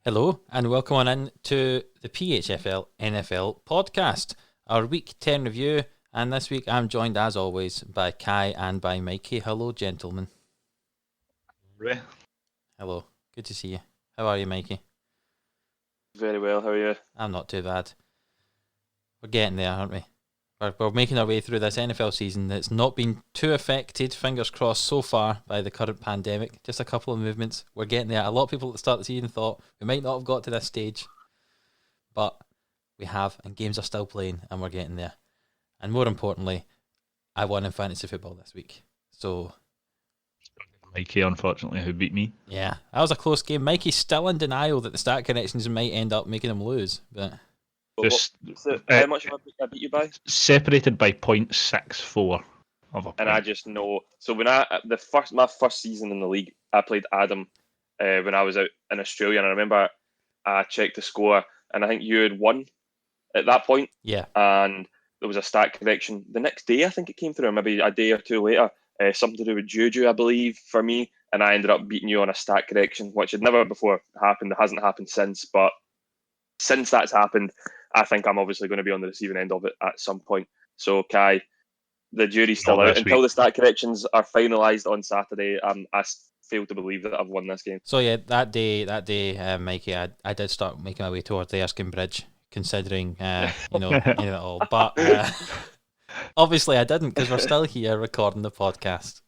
Hello and welcome on in to the PHFL NFL podcast, our week 10 review, and this week I'm joined as always by Kai and by Mikey. Hello gentlemen. Ray. Hello, good to see you. How are you, Mikey? Very well, how are you? I'm not too bad. We're getting there, aren't we? We're making our way through this NFL season that's not been too affected, fingers crossed, so far by the current pandemic. Just a couple of movements. We're getting there. A lot of people at the start of the season thought we might not have got to this stage, but we have, and games are still playing, and we're getting there. And more importantly, I won in fantasy football this week. So, Mikey, unfortunately, who beat me. yeah, that was a close game. Mikey's still in denial that the stat connections might end up making him lose, but How much have I beat you by? Separated by 0.64 of a point. And I just know. So when my first season in the league, I played Adam when I was out in Australia, and I remember I checked the score, and I think you had won at that point. yeah. And there was a stat correction the next day. I think it came through, or maybe a day or two later. Something to do with Juju, I believe, for me, and I ended up beating you on a stat correction, which had never before happened. It hasn't happened since, but since that's happened, I think I'm obviously going to be on the receiving end of it at some point. So, Kai, the jury's still Not out. this Until week. the stat corrections are finalised on Saturday, I fail to believe that I've won this game. So yeah, that day, Mikey, I did start making my way towards the Erskine Bridge, considering any of it all. But obviously I didn't, because we're still here recording the podcast.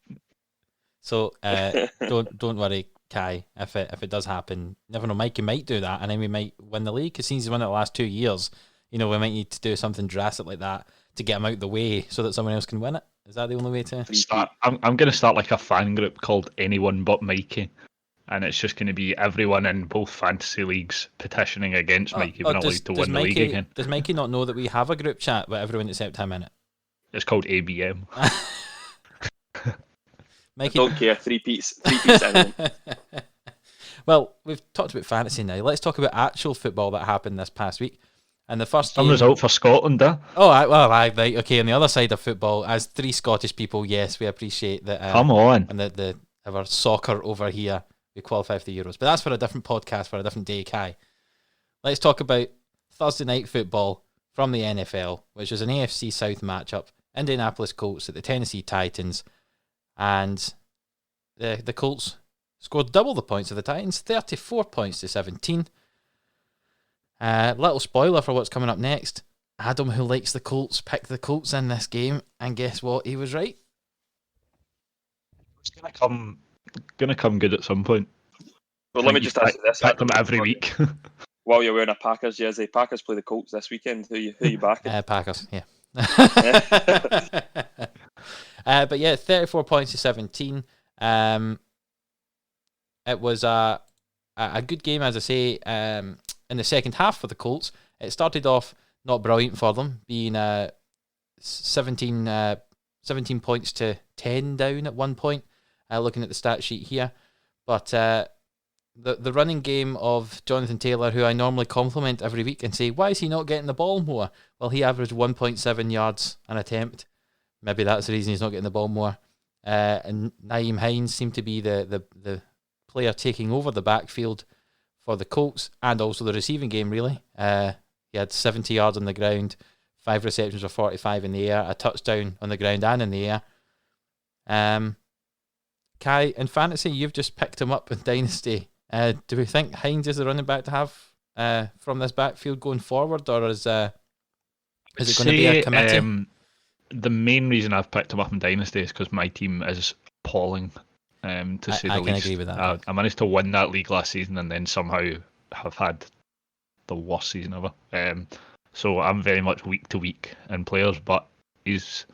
So don't worry, Kai. If it does happen, never know. Mikey might do that, and then we might win the league. Because he's won it the last 2 years. We might need to do something drastic like that to get him out of the way, so that someone else can win it. Is that the only way to start? I'm going to start like a fan group called Anyone But Mikey, and it's just going to be everyone in both fantasy leagues petitioning against Mikey being allowed to win the league again. Does Mikey not know that we have a group chat with everyone except him in it? It's called ABM. Mikey, I don't care. Three piece anyone. Well, we've talked about fantasy now. Let's talk about actual football that happened this past week. And the first Some game... result for Scotland, Oh, right. Okay, on the other side of football, as three Scottish people, yes, we appreciate that. Come on. And our soccer over here, we qualify for the Euros. But that's for a different podcast, for a different day, Kai. Let's talk about Thursday night football from the NFL, which was an AFC South matchup. Indianapolis Colts at the Tennessee Titans. And the Colts scored double the points of the Titans, 34 points to 17. Little spoiler for what's coming up next. Adam, who likes the Colts, picked the Colts in this game, and guess what? He was right. It's going to come good at some point. Well, let me just ask you this. Pick them every week. While you're wearing a Packers jersey, Packers play the Colts this weekend. Who you backing? Packers, yeah. But yeah, 34 points to 17. It was a good game, as I say, in the second half for the Colts. It started off not brilliant for them, being 17 points to 10 down at one point, looking at the stat sheet here. But the running game of Jonathan Taylor, who I normally compliment every week and say, why is he not getting the ball more? Well, he averaged 1.7 yards an attempt. Maybe that's the reason he's not getting the ball more. And Nyheim Hines seemed to be the player taking over the backfield for the Colts, and also the receiving game, really. He had 70 yards on the ground, 5 receptions for 45 in the air, a touchdown on the ground and in the air. Kai, in fantasy, you've just picked him up in Dynasty. Do we think Hines is the running back to have from this backfield going forward, or is it going to be a committee? The main reason I've picked him up in Dynasty is because my team is appalling, to say the least. I can agree with that. I managed to win that league last season and then somehow have had the worst season ever. So I'm very much week to week in players, but he's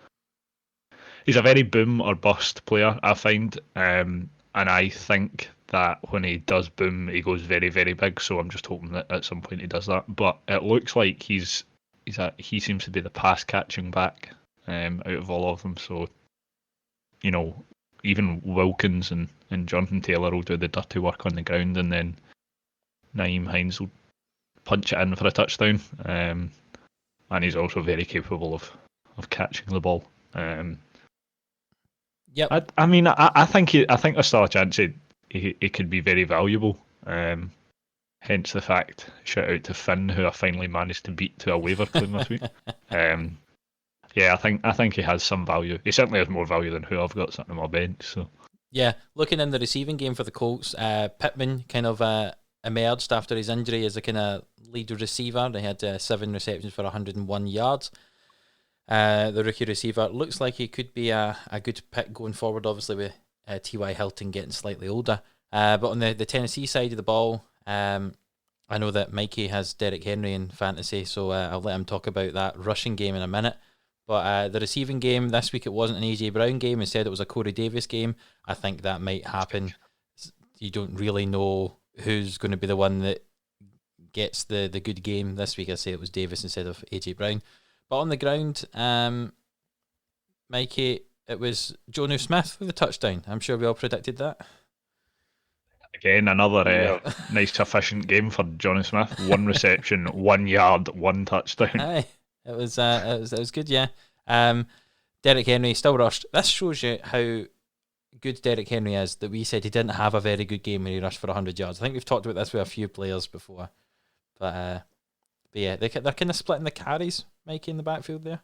a very boom or bust player, I find. And I think that when he does boom, he goes very, very big. So I'm just hoping that at some point he does that. But it looks like he seems to be the pass catching back out of all of them. So, even Wilkins and Jonathan Taylor will do the dirty work on the ground, and then Nyheim Hines will punch it in for a touchdown. And he's also very capable of catching the ball. Yep. I think there's still a chance he could be very valuable. Hence the fact, shout out to Finn, who I finally managed to beat to a waiver claim this week. Yeah, I think he has some value. He certainly has more value than who I've got sitting on my bench. So yeah, looking in the receiving game for the Colts, Pittman kind of emerged after his injury as a kind of lead receiver. They had 7 receptions for 101 yards. The rookie receiver looks like he could be a good pick going forward, obviously with T.Y. Hilton getting slightly older. But on the Tennessee side of the ball, I know that Mikey has Derrick Henry in fantasy, so I'll let him talk about that rushing game in a minute. But the receiving game, this week it wasn't an A.J. Brown game. Instead, it was a Corey Davis game. I think that might happen. You don't really know who's going to be the one that gets the good game. This week, I say it was Davis instead of A.J. Brown. But on the ground, Mikey, it was Jonnu Smith with a touchdown. I'm sure we all predicted that. Again, another nice, efficient game for Jonnu Smith. 1 reception, 1 yard, 1 touchdown. Aye, it was good, yeah. Derrick Henry still rushed. This shows you how good Derrick Henry is, that we said he didn't have a very good game when he rushed for 100 yards. I think we've talked about this with a few players before. But yeah, they're kind of splitting the carries, Mikey, in the backfield there.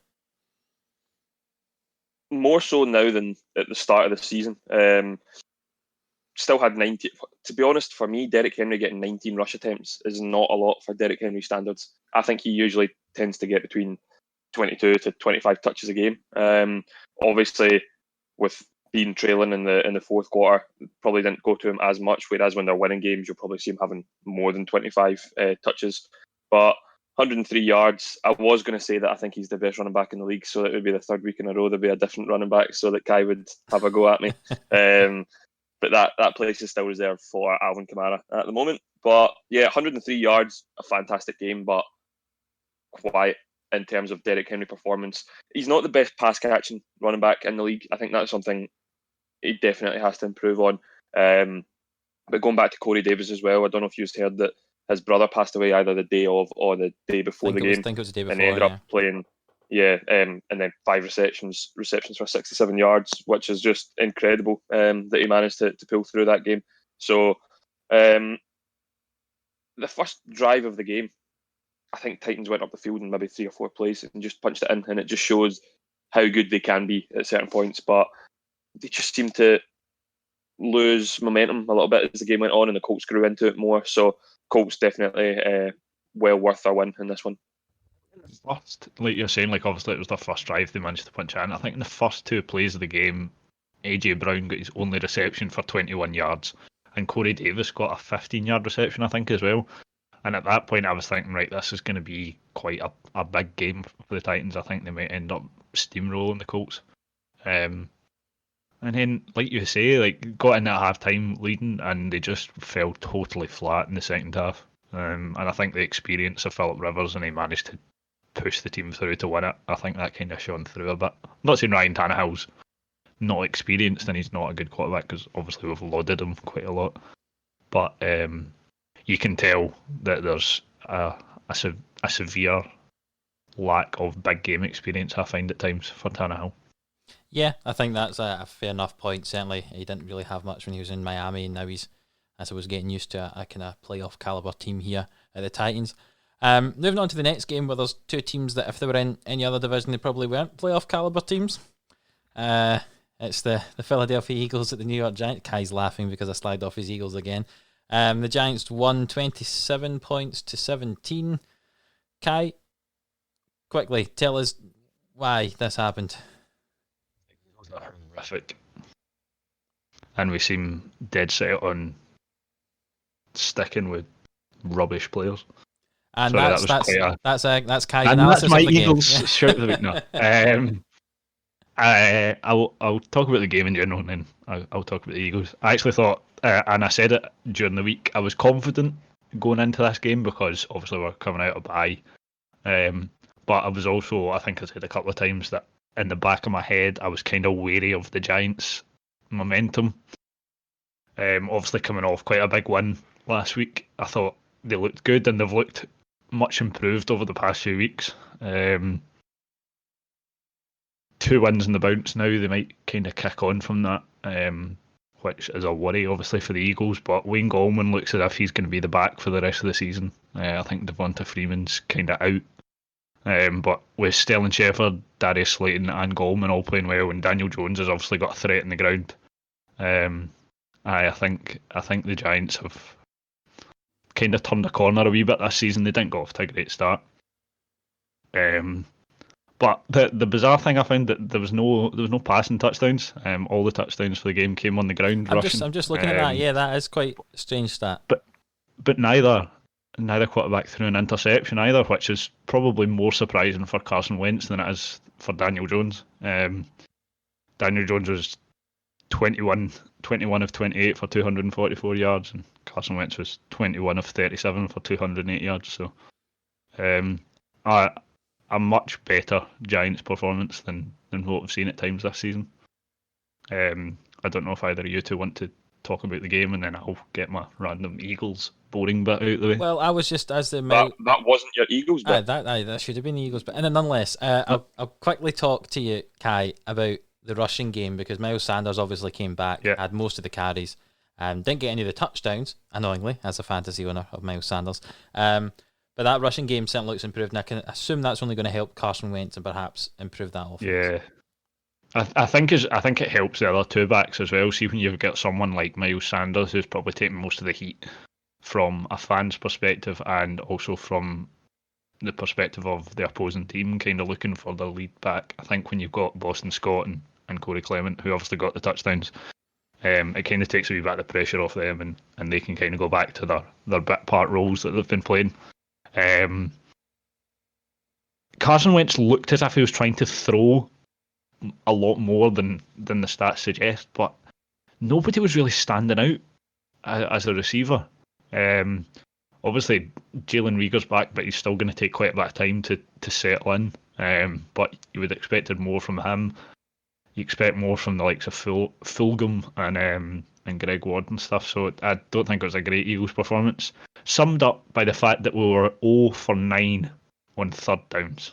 More so now than at the start of the season. Still had 90. To be honest, for me, Derrick Henry getting 19 rush attempts is not a lot for Derrick Henry standards. I think he usually tends to get between 22 to 25 touches a game. Obviously, with being trailing in the fourth quarter, probably didn't go to him as much, whereas when they're winning games, you'll probably see him having more than 25 touches. But 103 yards, I was going to say that I think he's the best running back in the league, so it would be the 3rd week in a row there'd be a different running back so that Kai would have a go at me. But that place is still reserved for Alvin Kamara at the moment. But yeah, 103 yards, a fantastic game, but quiet in terms of Derrick Henry performance. He's not the best pass catching running back in the league. I think that's something he definitely has to improve on. But going back to Corey Davis as well, I don't know if you've heard that his brother passed away either the day of or the day before the game. I think it was the day before. And he ended up playing, and then 5 receptions for 67 yards, which is just incredible that he managed to pull through that game. So the first drive of the game, I think Titans went up the field in maybe 3 or 4 plays and just punched it in, and it just shows how good they can be at certain points. But they just seemed to lose momentum a little bit as the game went on, and the Colts grew into it more. So Colts definitely well worth a win in this one. First, like you're saying, like obviously it was their first drive, they managed to punch in. I think in the first 2 plays of the game, AJ Brown got his only reception for 21 yards, and Corey Davis got a 15-yard reception, I think, as well. And at that point, I was thinking, right, this is going to be quite a big game for the Titans. I think they might end up steamrolling the Colts. And then, like you say, like got in at half-time leading, and they just fell totally flat in the second half. And I think the experience of Philip Rivers, and he managed to push the team through to win it. I think that kind of shone through a bit. I'm not saying Ryan Tannehill's not experienced and he's not a good quarterback, because obviously we've lauded him quite a lot. But you can tell that there's a severe lack of big game experience, I find, at times for Tannehill. Yeah, I think that's a fair enough point. Certainly, he didn't really have much when he was in Miami, and now he's, as I was getting used to a kind of playoff caliber team here at the Titans. Moving on to the next game, where there's 2 teams that if they were in any other division, they probably weren't playoff caliber teams. It's the Philadelphia Eagles at the New York Giants. Kai's laughing because I slagged off his Eagles again. The Giants won 27 points to 17. Kai, quickly, tell us why this happened. It was horrific. And we seem dead set on sticking with rubbish players. And Sorry, that's Kai's and analysis that's my of the Eagles game. shirt of the week. No. I'll talk about the game in general, and then I'll talk about the Eagles. I actually thought, and I said it during the week, I was confident going into this game because obviously we're coming out of bye. But I was also, I think I said a couple of times that in the back of my head, I was kind of wary of the Giants' momentum. Obviously coming off quite a big win last week, I thought they looked good, and they've looked much improved over the past few weeks. 2 wins in the bounce now, they might kind of kick on from that. which is a worry, obviously, for the Eagles. But Wayne Gallman looks as if he's going to be the back for the rest of the season. I think Devonta Freeman's kind of out. But with Sterling Shepard, Darius Slayton, and Gallman all playing well, and Daniel Jones has obviously got a threat in the ground, I think the Giants have kind of turned a corner a wee bit this season. They didn't go off to a great start. But the bizarre thing I found that there was no passing touchdowns. All the touchdowns for the game came on the ground. I'm just looking at that. Yeah, that is quite a strange stat. But neither quarterback threw an interception either, which is probably more surprising for Carson Wentz than it is for Daniel Jones. Daniel Jones was 21 of 28 for 244 yards, and Carson Wentz was 21 of 37 for 208 yards. So, a much better Giants performance than what we've seen at times this season. I don't know if either of you two want to talk about the game, and then I'll get my random Eagles boring bit out of the way. Well, I was just as the that wasn't your Eagles bit. That should have been the Eagles bit. And then nonetheless, I'll quickly talk to you, Kai, about the rushing game, because Miles Sanders obviously came back, had most of the carries, didn't get any of the touchdowns, annoyingly, as a fantasy owner of Miles Sanders. But that rushing game certainly looks improved, and I can assume that's only going to help Carson Wentz and perhaps improve that offense. Yeah. I think it helps the other two backs as well. See, when you've got someone like Miles Sanders, who's probably taking most of the heat from a fan's perspective, and also from the perspective of the opposing team, kind of looking for the lead back. I think when you've got Boston Scott and Corey Clement, who obviously got the touchdowns, it kind of takes a wee bit of the pressure off them, and they can kind of go back to their bit part roles that they've been playing. Carson Wentz looked as if he was trying to throw a lot more than the stats suggest, but nobody was really standing out as a receiver. Obviously, Jalen Reagor's back, but he's still going to take quite a bit of time to settle in. But you would expect more from him. You expect more from the likes of Fulgham and Greg Ward and stuff. So I don't think it was a great Eagles performance. Summed up by the fact that we were 0 for 9 on third downs,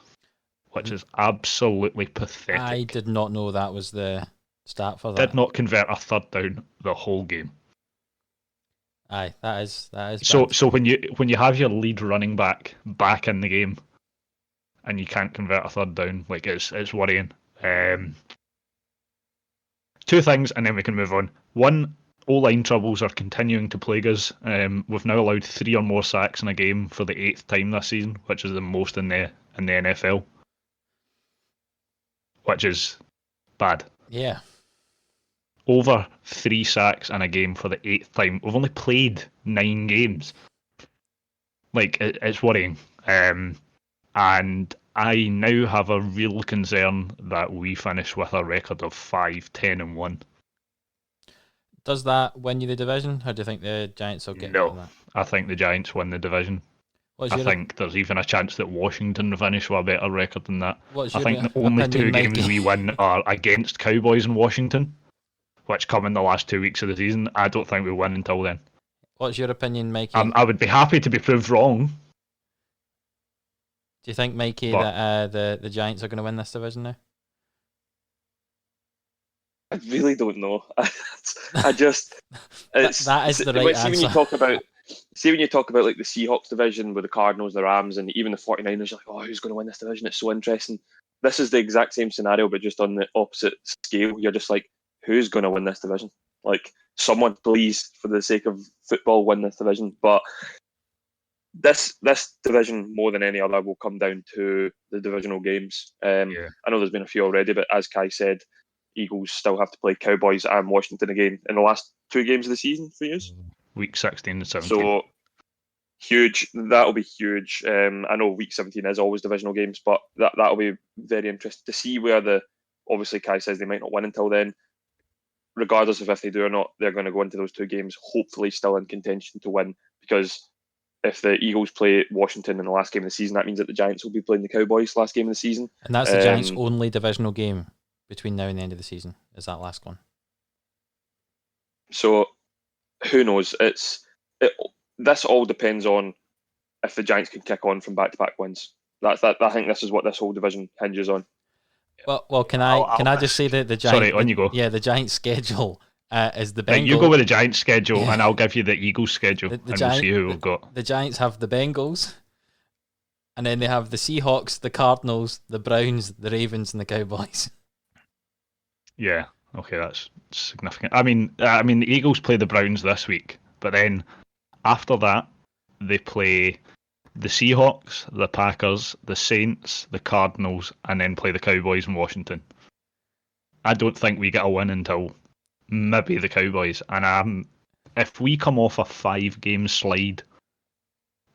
which is absolutely pathetic. I did not know that was the stat for that. Did not convert a third down the whole game. Aye, that is so bad. So when you have your lead running back in the game, and you can't convert a third down, like it's worrying. Two things, and then we can move on. One, O-line troubles are continuing to plague us. We've now allowed 3 or more sacks in a game for the 8th time this season, which is the most in the NFL, which is bad. Yeah. Over 3 sacks in a game for the 8th time. We've only played 9 games. Like, it's worrying. And I now have a real concern that we finish with a record of 5-10-1. Does that win you the division, or do you think the Giants will get that? I think the Giants win the division. I think there's even a chance that Washington finish with a better record than that. I think the only 2 games we win are against Cowboys and Washington, which come in the last 2 weeks of the season. I don't think we win until then. What's your opinion, Mikey? I would be happy to be proved wrong. Do you think, Mikey, that the Giants are going to win this division now? I really don't know. I just that is the right answer. When you talk about like the Seahawks division with the Cardinals, the Rams, and even the 49ers, you're like, oh, who's going to win this division? It's so interesting. This is the exact same scenario, but just on the opposite scale. You're just like, who's going to win this division? Like, someone, please, for the sake of football, win this division. But this division, more than any other, will come down to the divisional games. I know there's been a few already, but as Kai said, Eagles still have to play Cowboys and Washington again in the last 2 games of the season for you. Week 16 and 17. So, huge. That'll be huge. I know week 17 is always divisional games, but that'll be very interesting to see where obviously Kai says they might not win until then. Regardless of if they do or not, they're going to go into those 2 games hopefully still in contention to win, because if the Eagles play Washington in the last game of the season, that means that the Giants will be playing the Cowboys last game of the season. And that's the Giants' only divisional game between now and the end of the season, is that last one. So, who knows? This all depends on if the Giants can kick on from back-to-back wins. I think this is what this whole division hinges on. Well, can I just say that the Giants? Sorry, on you go. Yeah, the Giants' schedule is the Right, Bengals. you go with the Giants schedule, and I'll give you the Eagles schedule, and we'll see who we've got. The Giants have the Bengals, and then they have the Seahawks, the Cardinals, the Browns, the Ravens, and the Cowboys. Yeah, okay, that's significant. I mean, the Eagles play the Browns this week, but then after that, they play the Seahawks, the Packers, the Saints, the Cardinals, and then play the Cowboys in Washington. I don't think we get a win until maybe the Cowboys. And if we come off a 5-game slide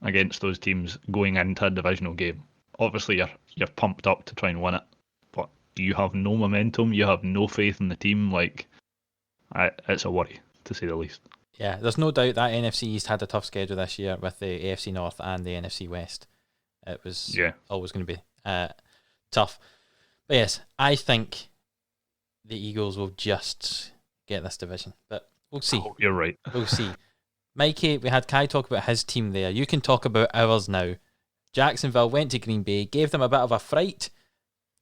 against those teams going into a divisional game, obviously you're pumped up to try and win it, but you have no momentum, you have no faith in the team. It's a worry, to say the least. Yeah, there's no doubt that NFC East had a tough schedule this year with the AFC North and the NFC West. It was always going to be tough. But yes, I think the Eagles will just get this division. But we'll see. Oh, you're right. We'll see. Mikey, we had Kai talk about his team there. You can talk about ours now. Jacksonville went to Green Bay, gave them a bit of a fright.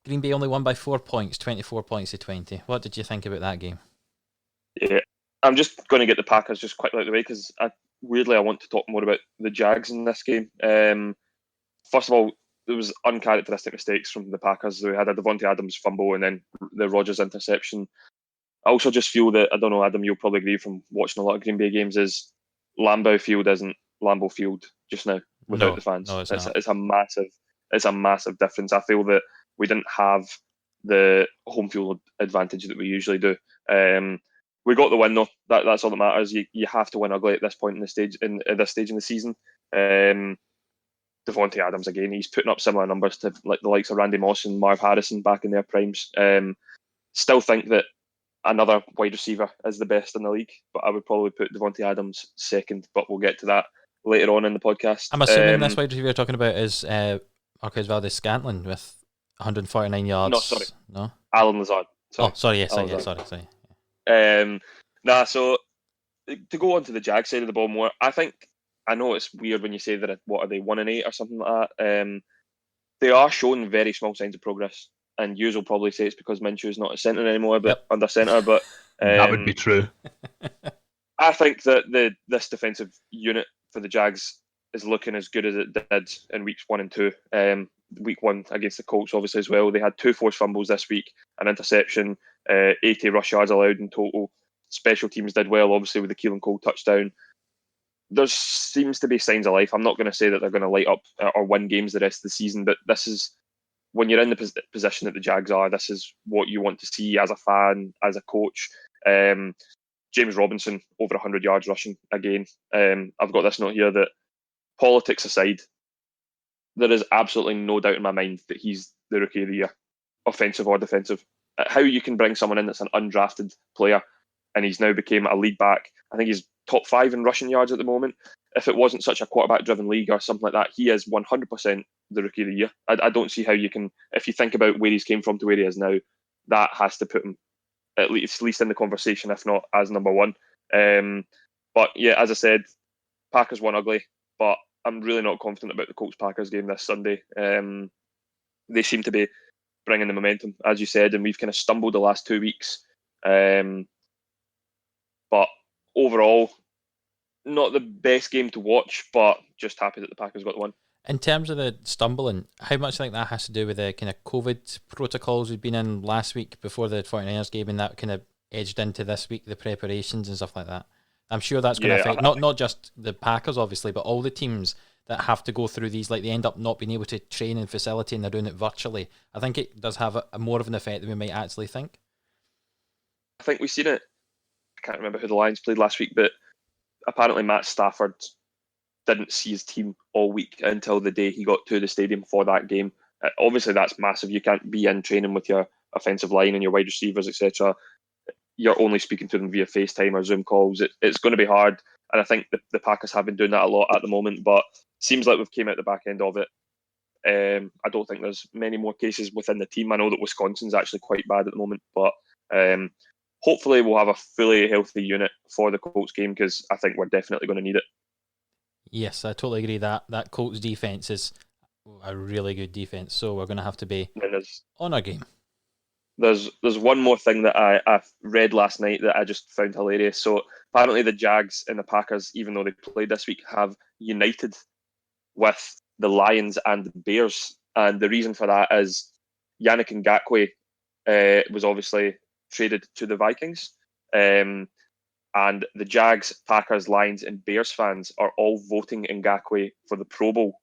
Green Bay only won by 4 points, 24 points to 20. What did you think about that game? Yeah, I'm just going to get the Packers just quickly out of the way because weirdly I want to talk more about the Jags in this game. First of all, there was uncharacteristic mistakes from the Packers. We had a Devontae Adams fumble and then the Rodgers interception. I also just feel that, I don't know, Adam, you'll probably agree from watching a lot of Green Bay games, is Lambeau Field isn't Lambeau Field just now without the fans. No, it's a massive difference. I feel that we didn't have the home field advantage that we usually do. We got the win though. That's all that matters. You have to win ugly at this point in the stage at this stage in the season. Devontae Adams again, he's putting up similar numbers to like the likes of Randy Moss and Marv Harrison back in their primes. Still think that another wide receiver is the best in the league, but I would probably put Devontae Adams second, but we'll get to that later on in the podcast. I'm assuming this wide receiver you're talking about is Marquez Valdes-Scantling with 149 yards. No, sorry. No? Alan Lazard. Sorry. Oh, sorry, yes, Alan sorry. So to go on to the Jag side of the ball more, I know it's weird when you say that, what are they, 1-8 or something like that. They are showing very small signs of progress, and you will probably say it's because Minshew's not a centre anymore, but under centre. But that would be true. I think that this defensive unit for the Jags is looking as good as it did in weeks 1 and 2. Week 1 against the Colts, obviously, as well. They had 2 forced fumbles this week, an interception, 80 rush yards allowed in total. Special teams did well, obviously, with the Keelan Cole touchdown. There seems to be signs of life. I'm not going to say that they're going to light up or win games the rest of the season, but this is, when you're in the position that the Jags are, this is what you want to see as a fan, as a coach. James Robinson, over 100 yards rushing again. I've got this note here that, politics aside, there is absolutely no doubt in my mind that he's the rookie of the year, offensive or defensive. How you can bring someone in that's an undrafted player and he's now became a lead back. I think he's top 5 in rushing yards at the moment. If it wasn't such a quarterback-driven league or something like that, he is 100% the rookie of the year. I don't see how you can, if you think about where he's came from to where he is now, that has to put him at least in the conversation, if not as number 1. But yeah, as I said, Packers won ugly, but I'm really not confident about the Colts-Packers game this Sunday. They seem to be bringing the momentum, as you said, and we've kind of stumbled the last 2 weeks. But overall, not the best game to watch, but just happy that the Packers got the win. In terms of the stumbling, how much do you think that has to do with the kind of COVID protocols we've been in last week before the 49ers game, and that kind of edged into this week, the preparations and stuff like that? I'm sure that's going to affect not just the Packers, obviously, but all the teams that have to go through these. Like, they end up not being able to train in facility and they're doing it virtually. I think it does have a more of an effect than we might actually think. I think we've seen it. I can't remember who the Lions played last week, but apparently Matt Stafford didn't see his team all week until the day he got to the stadium for that game. Obviously, that's massive. You can't be in training with your offensive line and your wide receivers, etc. You're only speaking to them via FaceTime or Zoom calls. It's going to be hard, and I think the Packers have been doing that a lot at the moment, but seems like we've came out the back end of it. I don't think there's many more cases within the team. I know that Wisconsin's actually quite bad at the moment, but hopefully we'll have a fully healthy unit for the Colts game, because I think we're definitely going to need it. Yes, I totally agree that Colts defense is a really good defense, so we're going to have to be on our game. There's one more thing that I read last night that I just found hilarious. So apparently the Jags and the Packers, even though they played this week, have united with the Lions and the Bears. And the reason for that is Yannick Ngakoue was obviously traded to the Vikings. And the Jags, Packers, Lions, and Bears fans are all voting Ngakoue for the Pro Bowl,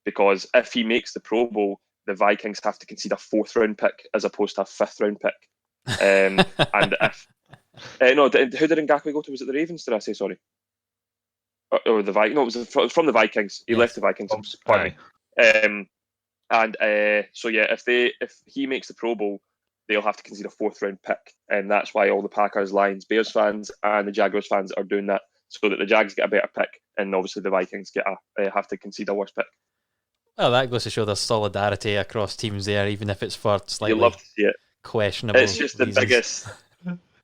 because if he makes the Pro Bowl, the Vikings have to concede a 4th round pick as opposed to a 5th round pick. And if no, who did Ngakoue go to? Was it the Ravens? Did I say sorry? Or the Vikings? No, it was from the Vikings. He left the Vikings. Pardon me. So yeah, if he makes the Pro Bowl, they'll have to concede a 4th round pick, and that's why all the Packers, Lions, Bears fans, and the Jaguars fans are doing that, so that the Jags get a better pick, and obviously the Vikings have to concede a worse pick. Well, that goes to show there's solidarity across teams there, even if it's for slightly You love to see it. Questionable. It's just reasons. The biggest.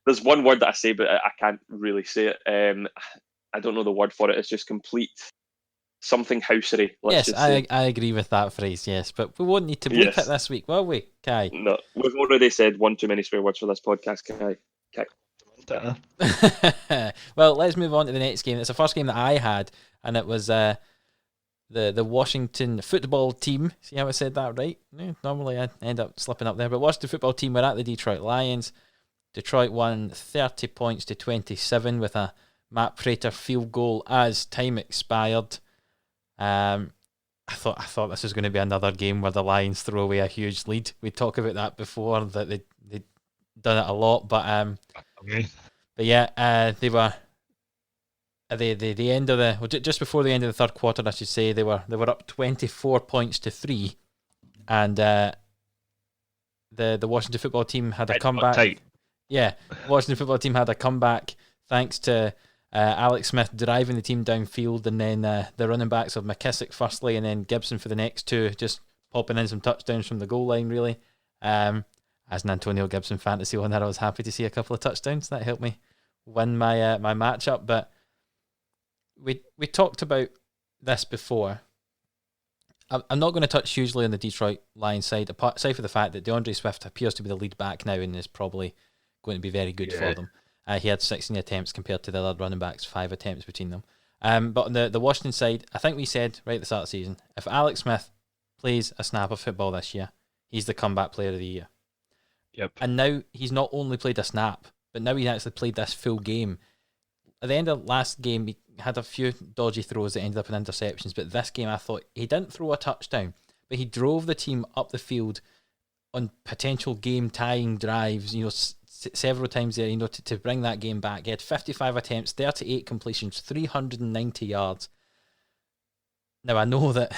There's one word that I say, but I can't really say it. I don't know the word for it. It's just complete something housery. Yes, I agree with that phrase. Yes, but we won't need to bleep it this week, will we, Kai? No, we've already said one too many swear words for this podcast, Kai. Well, let's move on to the next game. It's the first game that I had, and it was the Washington football team. See how I said that right? Normally I end up slipping up there, but Washington football team were at the Detroit Lions. Detroit won 30 points to 27 with a Matt Prater field goal as time expired. I thought this was going to be another game where the Lions throw away a huge lead. We talked about that before, that they'd done it a lot, but yeah, they were at the end of just before the end of the third quarter, I should say, they were up 24 points to 3, and the Washington football team had a comeback. Tight. Yeah, Washington football team had a comeback thanks to Alex Smith driving the team downfield, and then the running backs of McKissick firstly, and then Gibson for the next two, just popping in some touchdowns from the goal line, really. As an Antonio Gibson fantasy owner, I was happy to see a couple of touchdowns. That helped me win my my matchup. But we talked about this before. I'm not going to touch hugely on the Detroit Lions side, aside from the fact that DeAndre Swift appears to be the lead back now and is probably going to be very good for them. He had 16 attempts compared to the other running backs, 5 attempts between them. But on the Washington side, I think we said right at the start of the season, if Alex Smith plays a snap of football this year, he's the comeback player of the year. Yep. And now he's not only played a snap, but now he's actually played this full game. At the end of last game, he had a few dodgy throws that ended up in interceptions, but this game I thought he didn't throw a touchdown, but he drove the team up the field on potential game-tying drives, several times there, to bring that game back. He had 55 attempts, 38 completions, 390 yards. Now, I know that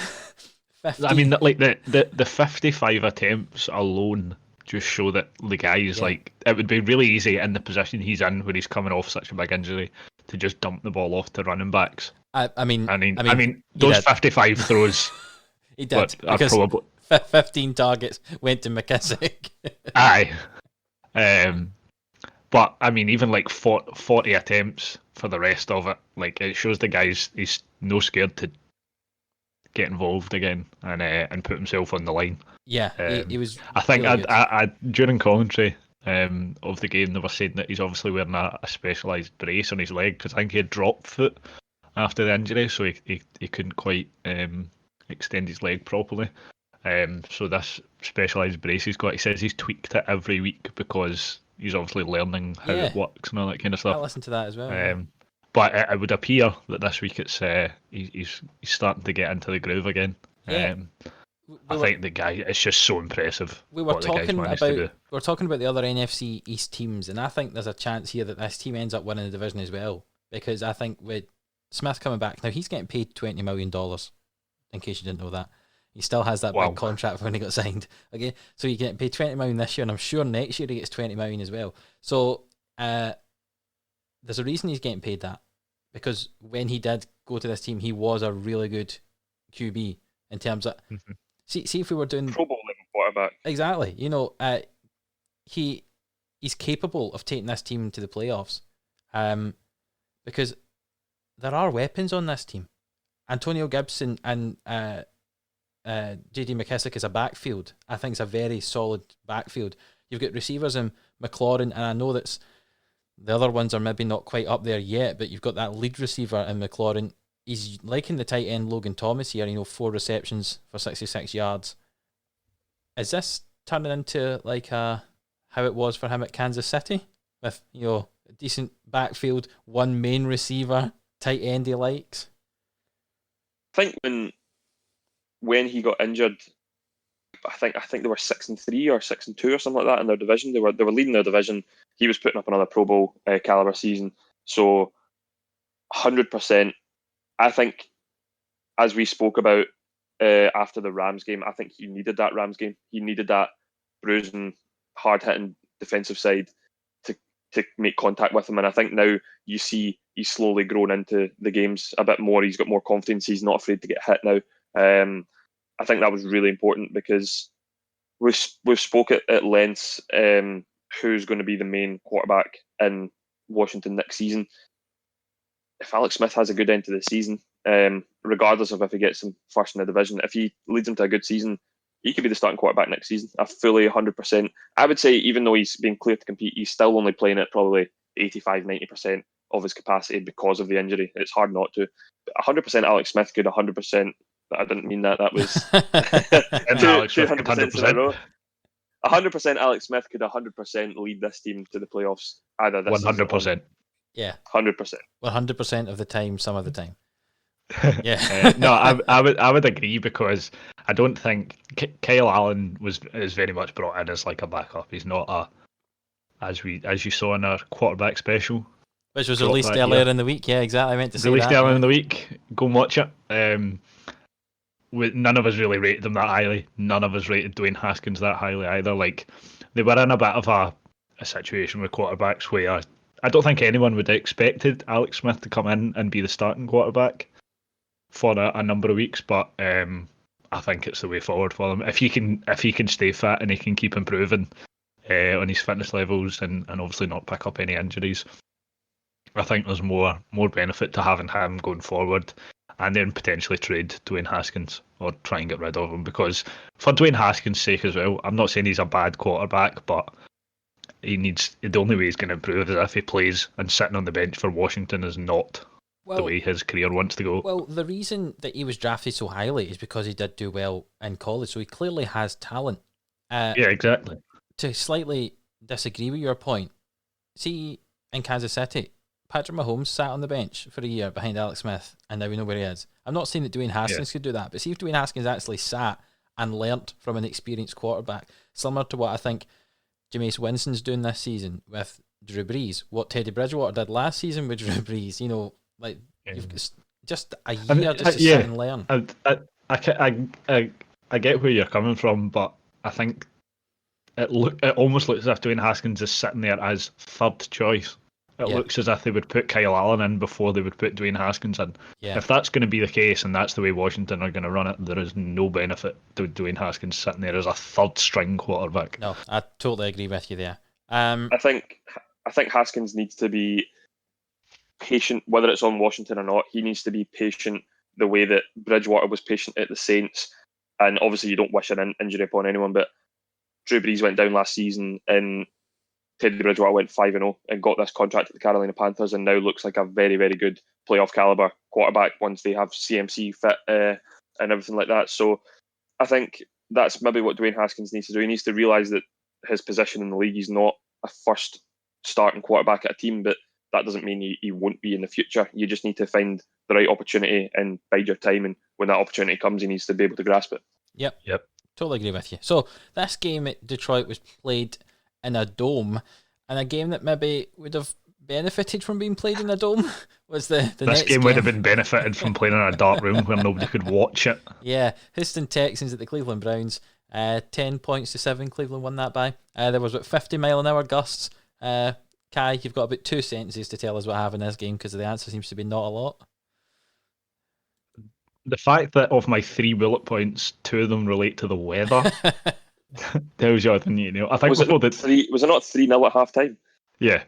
50... I mean, like the 55 attempts alone just show that the guy is it would be really easy in the position he's in when he's coming off such a big injury to just dump the ball off to running backs. I mean, those 55 throws. He did, because probably 15 targets went to McKissick. Aye. But I mean, even 40 attempts for the rest of it, it shows the guy's he's no scared to get involved again and put himself on the line. Yeah, he was. I think really I during commentary of the game, they were saying that he's obviously wearing a specialised brace on his leg, because I think he had drop foot after the injury, so he couldn't quite extend his leg properly. So this specialised brace he's got, he says he's tweaked it every week because he's obviously learning how it works and all that kind of stuff. I listened to that as well. But it would appear that this week it's he's starting to get into the groove again. Yeah. I think the guy, it's just so impressive. We were talking about the other NFC East teams, and I think there's a chance here that this team ends up winning the division as well, because I think with Smith coming back now, he's getting paid $20 million. In case you didn't know that, he still has that big contract from when he got signed. Okay, so he getting paid $20 million this year, and I'm sure next year he gets $20 million as well. So there's a reason he's getting paid that, because when he did go to this team, he was a really good QB in terms of. Mm-hmm. See if we were doing Pro Bowl level quarterback. Exactly. He's capable of taking this team to the playoffs, because there are weapons on this team. Antonio Gibson and J.D. McKissick as a backfield, I think, is a very solid backfield. You've got receivers in McLaurin, and I know that's the other ones are maybe not quite up there yet, but you've got that lead receiver in McLaurin. He's liking the tight end Logan Thomas here, 4 receptions for 66 yards. Is this turning into like how it was for him at Kansas City? With, a decent backfield, one main receiver, tight end he likes? I think when he got injured, I think they were 6-3 or 6-2 or something like that in their division. They were leading their division. He was putting up another Pro Bowl caliber season. So 100%. I think, as we spoke about after the Rams game, I think he needed that Rams game. He needed that bruising, hard hitting defensive side to make contact with him. And I think now you see he's slowly grown into the games a bit more. He's got more confidence. He's not afraid to get hit now. I think that was really important because we've spoke at length who's going to be the main quarterback in Washington next season. If Alex Smith has a good end to the season, regardless of if he gets him first in the division, if he leads him to a good season, he could be the starting quarterback next season. I fully 100%. I would say even though he's been cleared to compete, he's still only playing at probably 85-90% of his capacity because of the injury. It's hard not to. But 100% Alex Smith could 100%. I didn't mean that. That was 200% in a row. 100% Alex Smith could 100% lead this team to the playoffs. Either this 100%. Yeah. 100%. 100% of the time, some of the time. Yeah. No, I would agree because I don't think Kyle Allen is very much brought in as like a backup. He's not as you saw in our quarterback special, which was released earlier in the week. Yeah, exactly. I meant to say released that. Released earlier in the week. Go and watch it. None of us really rated them that highly. None of us rated Dwayne Haskins that highly either. Like, they were in a bit of a situation with quarterbacks where I don't think anyone would have expected Alex Smith to come in and be the starting quarterback for a number of weeks, but I think it's the way forward for him. If he can stay fit and he can keep improving on his fitness levels and obviously not pick up any injuries, I think there's more benefit to having him going forward, and then potentially trade Dwayne Haskins or try and get rid of him, because for Dwayne Haskins' sake as well, I'm not saying he's a bad quarterback, but the only way he's going to improve is if he plays, and sitting on the bench for Washington is not the way his career wants to go. Well, the reason that he was drafted so highly is because he did do well in college, so he clearly has talent. Yeah, exactly. To slightly disagree with your point, see, in Kansas City, Patrick Mahomes sat on the bench for a year behind Alex Smith, and now we know where he is. I'm not saying that Dwayne Haskins could do that, but see if Dwayne Haskins actually sat and learnt from an experienced quarterback, similar to what I think Jameis Winston's doing this season with Drew Brees, what Teddy Bridgewater did last season with Drew Brees, you've just a year to sit and learn. I get where you're coming from, but I think it almost looks as if Dwayne Haskins is sitting there as third choice. It looks as if they would put Kyle Allen in before they would put Dwayne Haskins in. Yeah. If that's going to be the case and that's the way Washington are going to run it, there is no benefit to Dwayne Haskins sitting there as a third string quarterback. No, I totally agree with you there. I think Haskins needs to be patient, whether it's on Washington or not. He needs to be patient the way that Bridgewater was patient at the Saints. And obviously you don't wish an injury upon anyone, but Drew Brees went down last season and Teddy Bridgewater went 5-0 and got this contract at the Carolina Panthers, and now looks like a very, very good playoff caliber quarterback once they have CMC fit and everything like that. So I think that's maybe what Dwayne Haskins needs to do. He needs to realise that his position in the league, he's not a first starting quarterback at a team, but that doesn't mean he won't be in the future. You just need to find the right opportunity and bide your time, and when that opportunity comes, he needs to be able to grasp it. Yep. Totally agree with you. So this game at Detroit was played in a dome, and a game that maybe would have benefited from being played in a dome was the this game would have been benefited from playing in a dark room where nobody could watch it. Yeah, Houston Texans at the Cleveland Browns, 10-7 Cleveland won that by. There was about 50-mile-an-hour gusts. Kai, you've got about 2 sentences to tell us what happened in this game, because the answer seems to be not a lot. The fact that of my 3 bullet points, 2 of them relate to the weather tells you everything you know. I think was it not 3-0 at half time? Yeah.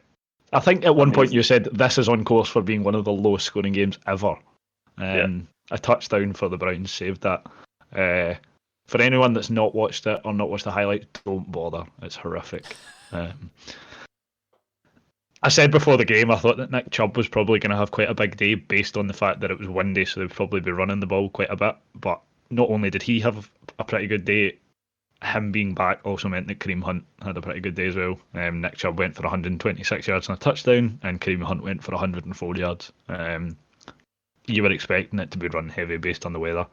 I think at one point you said this is on course for being one of the lowest scoring games ever. A touchdown for the Browns saved that. For anyone that's not watched it or not watched the highlights, don't bother. It's horrific. I said before the game, I thought that Nick Chubb was probably going to have quite a big day based on the fact that it was windy, so they'd probably be running the ball quite a bit. But not only did he have a pretty good day, him being back also meant that Kareem Hunt had a pretty good day as well. Nick Chubb went for 126 yards and a touchdown, and Kareem Hunt went for 104 yards. You were expecting it to be run heavy based on the weather.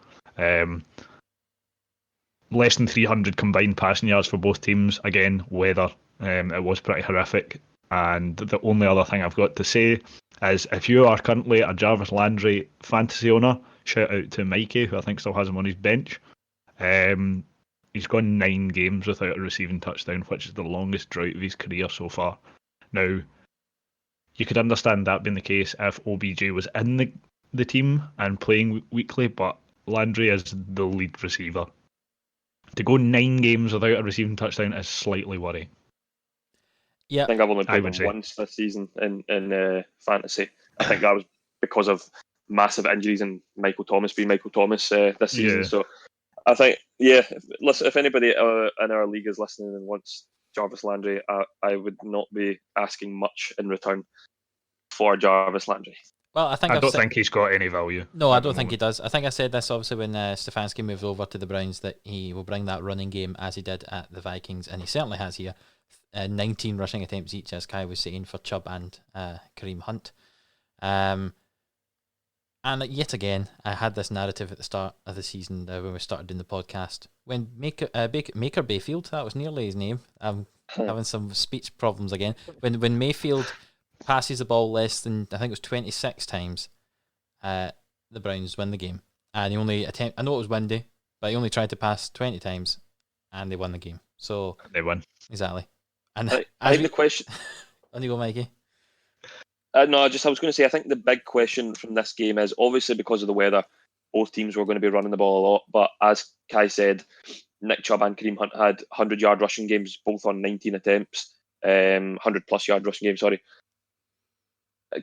Less than 300 combined passing yards for both teams. Again, weather. It was pretty horrific. And the only other thing I've got to say is if you are currently a Jarvis Landry fantasy owner, shout out to Mikey, who I think still has him on his bench. He's gone 9 games without a receiving touchdown, which is the longest drought of his career so far. Now, you could understand that being the case if OBJ was in the team and playing weekly, but Landry is the lead receiver. To go 9 games without a receiving touchdown is slightly worrying. Yeah, I think I've only played him once this season in fantasy. I think that was because of massive injuries and Michael Thomas being Michael Thomas this season. Yeah. So I think, listen, if anybody in our league is listening and wants Jarvis Landry, I would not be asking much in return for Jarvis Landry. Well, I don't think he's got any value. No, I don't think he does. I think I said this obviously when Stefanski moved over to the Browns, that he will bring that running game as he did at the Vikings, and he certainly has here. 19 rushing attempts each, as Kai was saying, for Chubb and Kareem Hunt. And yet again, I had this narrative at the start of the season when we started doing the podcast. When Maker Bayfield, that was nearly his name. I'm having some speech problems again. When Mayfield passes the ball less than, I think it was 26 times, the Browns win the game. And he only I know it was windy, but he only tried to pass 20 times, and they won the game. So they won. Exactly. And I think the question. On you go, Mikey. No, I was going to say, I think the big question from this game is obviously because of the weather, both teams were going to be running the ball a lot. But as Kai said, Nick Chubb and Kareem Hunt had 100-yard rushing games, both on 19 attempts, 100-plus yard rushing games, sorry.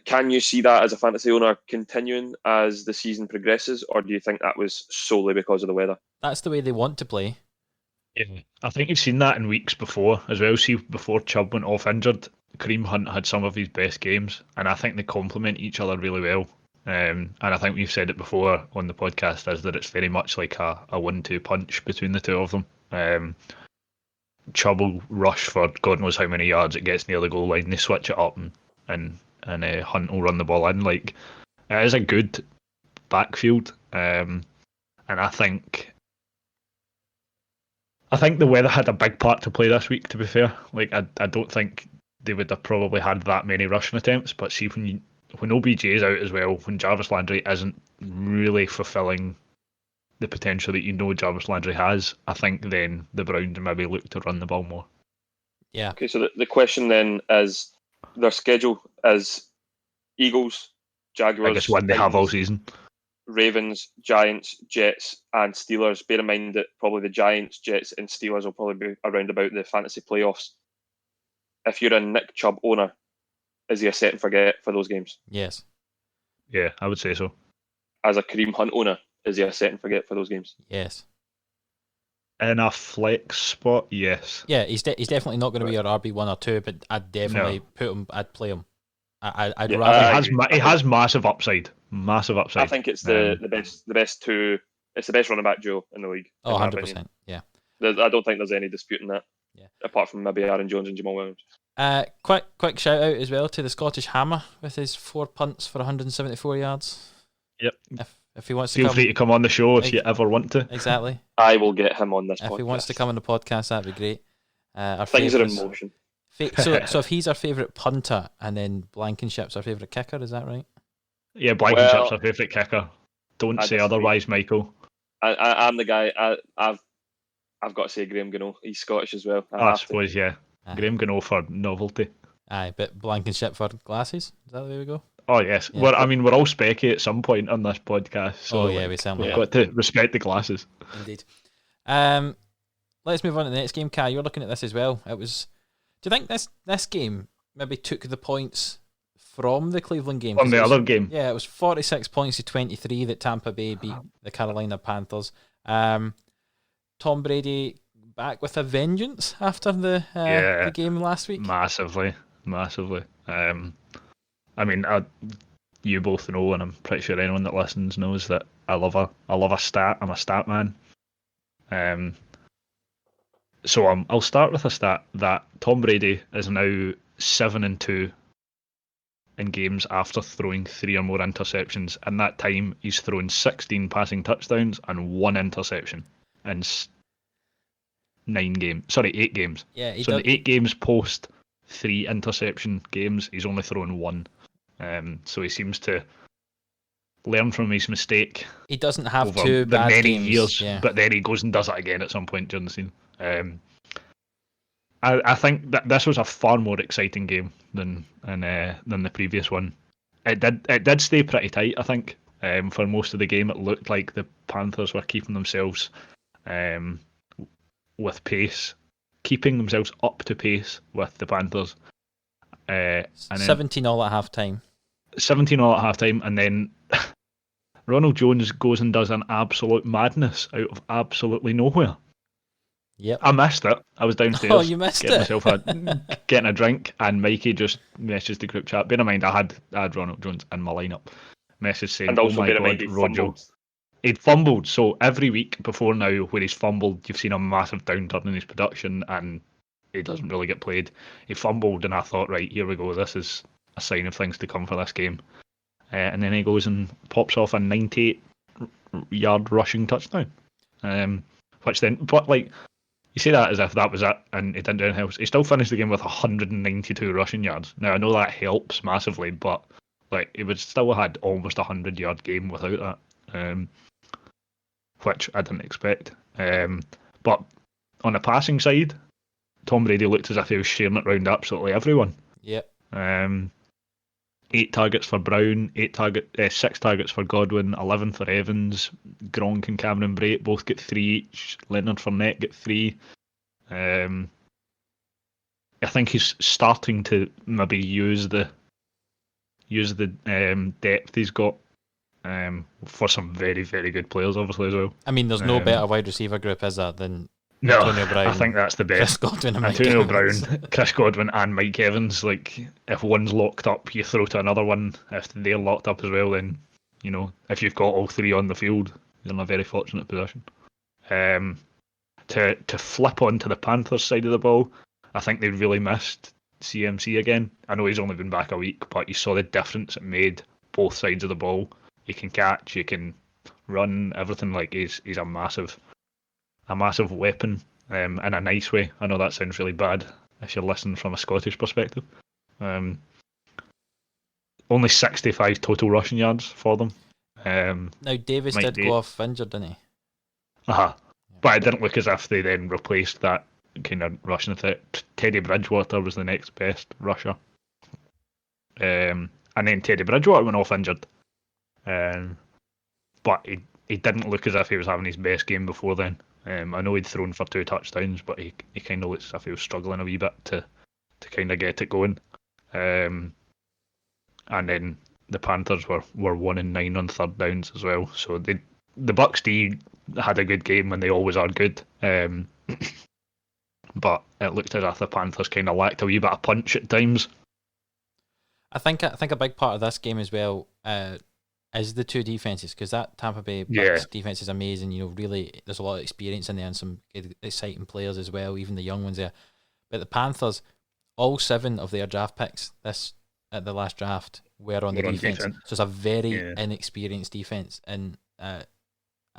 Can you see that as a fantasy owner continuing as the season progresses, or do you think that was solely because of the weather? That's the way they want to play. Yeah, I think you've seen that in weeks before as well. See, before Chubb went off injured, Kareem Hunt had some of his best games, and I think they complement each other really well. And I think we've said it before on the podcast, is that it's very much like a 1-2 punch between the two of them. Chubb will rush for God knows how many yards it gets near the goal line. They switch it up, and Hunt will run the ball in. Like, it is a good backfield, and I think the weather had a big part to play this week, to be fair. Like, I don't think they would have probably had that many rushing attempts, but see, when OBJ is out as well, when Jarvis Landry isn't really fulfilling the potential that you know Jarvis Landry has, I think then the Browns maybe look to run the ball more. Yeah. Okay, so the question then is, their schedule is Eagles, Jaguars, biggest one they have all season. Ravens, Giants, Jets, and Steelers. Bear in mind that probably the Giants, Jets, and Steelers will probably be around about the fantasy playoffs. If you're a Nick Chubb owner, is he a set and forget for those games? Yes. Yeah, I would say so. As a Kareem Hunt owner, is he a set and forget for those games? Yes. In a flex spot, yes. Yeah, he's definitely not going to be your RB1 or 2, but I'd definitely put him. I'd play him. I'd rather. He has massive upside. Massive upside. I think it's the best two. It's the best running back duo in the league. Oh, 100%. Yeah. I don't think there's any disputing that. Yeah. Apart from maybe Aaron Jones and Jamal Williams. Quick shout out as well to the Scottish Hammer with his 4 punts for 174 yards. Yep. If he wants to feel free to come on the show if you ever want to. Exactly. I will get him on this podcast. If he wants to come on the podcast, that'd be great. Things are in motion. So if he's our favourite punter and then Blankenship's our favourite kicker, is that right? Yeah, Blankenship's our favourite kicker. Don't say otherwise, Michael. I'm the guy. I've got to say Graham Gano. He's Scottish as well. I suppose, yeah. Graham Gano for novelty. Aye, but Blankenship for glasses. Is that the way we go? Oh, yes. Yeah. We're all specky at some point on this podcast. So we certainly we've got to respect the glasses. Indeed. Let's move on to the next game. Kai, you're looking at this as well. Do you think this game maybe took the points from the Cleveland game? From the other game? Yeah, it was 46 points to 23 that Tampa Bay beat the Carolina Panthers. Tom Brady back with a vengeance after the game last week? Massively. I mean, you both know, and I'm pretty sure anyone that listens knows that I love a stat. I'm a stat man. So I'll start with a stat that Tom Brady is now 7-2 in games after throwing 3 or more interceptions. In that time, he's thrown 16 passing touchdowns and 1 interception in 8 games. Yeah, so in the 8 games post 3 interception games, he's only thrown 1. So he seems to learn from his mistake. He doesn't have over two the bad many games. years, Yeah. but then he goes and does it again at some point during the season. I think that this was a far more exciting game than the previous one. It did stay pretty tight, I think. For most of the game, it looked like the Panthers were keeping themselves with pace, keeping themselves up to pace with the Panthers. And 17 all at half time. 17 all at half time, and then Ronald Jones goes and does an absolute madness out of absolutely nowhere. Yep. I missed it. I was downstairs. Oh, you missed it. Getting a drink, and Mikey just messaged the group chat. Bear in mind, I had Ronald Jones in my lineup. Message saying, and also "Oh my God, Rojo." He'd fumbled. So every week before now, where he's fumbled, you've seen a massive downturn in his production, and he doesn't really get played. He fumbled, and I thought, right, here we go. This is a sign of things to come for this game. And then he goes and pops off a 98-yard rushing touchdown. Which then, but like, you say that as if that was it, and he didn't do anything else. He still finished the game with 192 rushing yards. Now I know that helps massively, but like he would still have had almost a 100-yard game without that, which I didn't expect. But on the passing side, Tom Brady looked as if he was sharing it around absolutely everyone. Yep. 8 targets for Brown, 6 targets for Godwin, 11 for Evans. Gronk and Cameron Brate both get 3 each. Leonard Fournette get 3. I think he's starting to maybe use the depth he's got for some very, very good players, obviously, as well. I mean, there's no better wide receiver group, is there, than No, Antonio Brown, I think that's the best. Chris Godwin and Mike Antonio Evans. Brown, Chris Godwin, and Mike Evans. Like, if one's locked up, you throw to another one. If they're locked up as well, then, you know, if you've got all 3 on the field, you're in a very fortunate position. To flip onto the Panthers side of the ball, I think they really missed CMC again. I know he's only been back a week, but you saw the difference it made both sides of the ball. He can catch, he can run, everything. Like, he's a massive weapon, in a nice way. I know that sounds really bad if you're listening from a Scottish perspective. Only 65 total rushing yards for them. Now, Davis did go off injured, didn't he? But it didn't look as if they then replaced that kind of rushing threat. Teddy Bridgewater was the next best rusher. And then Teddy Bridgewater went off injured. But he didn't look as if he was having his best game before then. I know he'd thrown for 2 touchdowns, but he kind of looks as if he was struggling a wee bit to kind of get it going. And then the Panthers were 1-9 on third downs as well. So the Bucs D had a good game, and they always are good. But it looked as if the Panthers kind of lacked a wee bit of punch at times. I think a big part of this game as well is the 2 defenses, because that Tampa Bay Bucs defense is amazing. You know, really, there's a lot of experience in there and some exciting players as well, even the young ones there. But the Panthers, all 7 of their draft picks at the last draft were on the defense. So it's a very inexperienced defense, and I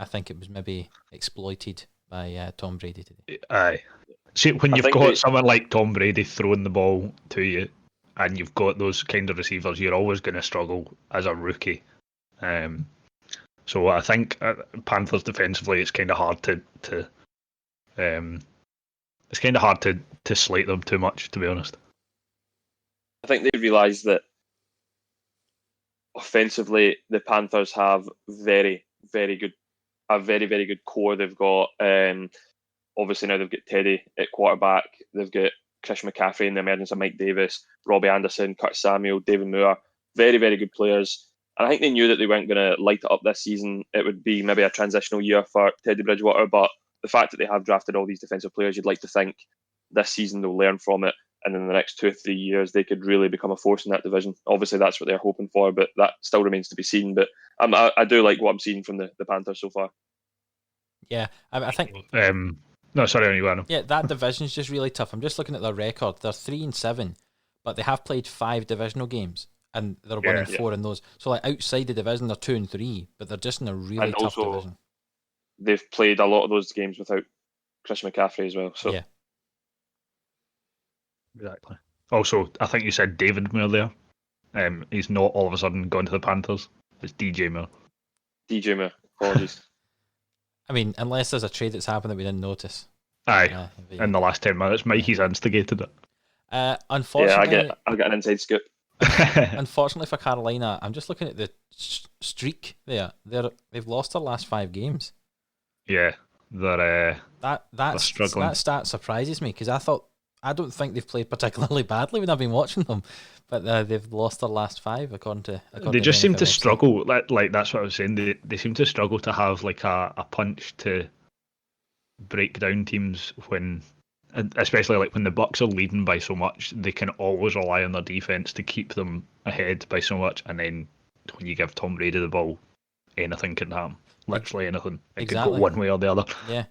think it was maybe exploited by Tom Brady today. Aye. See, when you've got someone like Tom Brady throwing the ball to you, and you've got those kind of receivers, you're always going to struggle as a rookie. So I think Panthers defensively, it's kind of hard to slate them too much, to be honest. I think they realised that offensively, the Panthers have a very, very good core. They've got obviously now they've got Teddy at quarterback. They've got Chris McCaffrey in the emergence of Mike Davis, Robbie Anderson, Kurt Samuel, David Moore. Very, very good players. And I think they knew that they weren't going to light it up this season. It would be maybe a transitional year for Teddy Bridgewater, but the fact that they have drafted all these defensive players, you'd like to think this season they'll learn from it, and in the next 2 or 3 years they could really become a force in that division. Obviously, that's what they're hoping for, but that still remains to be seen. But I do like what I'm seeing from the Panthers so far. Yeah, I think. No, sorry, you went. Yeah, that division's just really tough. I'm just looking at their record. They're 3-7, but they have played 5 divisional games, and they're 1-4 in those. So like outside the division, they're 2-3, but they're just in a really tough division. They've played a lot of those games without Chris McCaffrey as well. So yeah, exactly. Also, I think you said David Moore there. He's not all of a sudden gone to the Panthers. It's DJ Moore. DJ Moore, apologies. I mean, unless there's a trade that's happened that we didn't notice. Aye, in the last 10 minutes, Mikey's instigated it. Unfortunately, yeah, I get an inside scoop. Unfortunately for Carolina, I'm just looking at the streak there. They've lost their last 5 games. Yeah, they're struggling. That stat surprises me because I don't think they've played particularly badly when I've been watching them, but they've lost their last 5 according to they just seem to website. struggle. Like that's what I was saying. They seem to struggle to have like a punch to break down teams when, especially like when the Bucs are leading by so much, they can always rely on their defense to keep them ahead by so much, and then when you give Tom Brady the ball, anything can happen. Literally anything. It could go one way or the other. Yeah.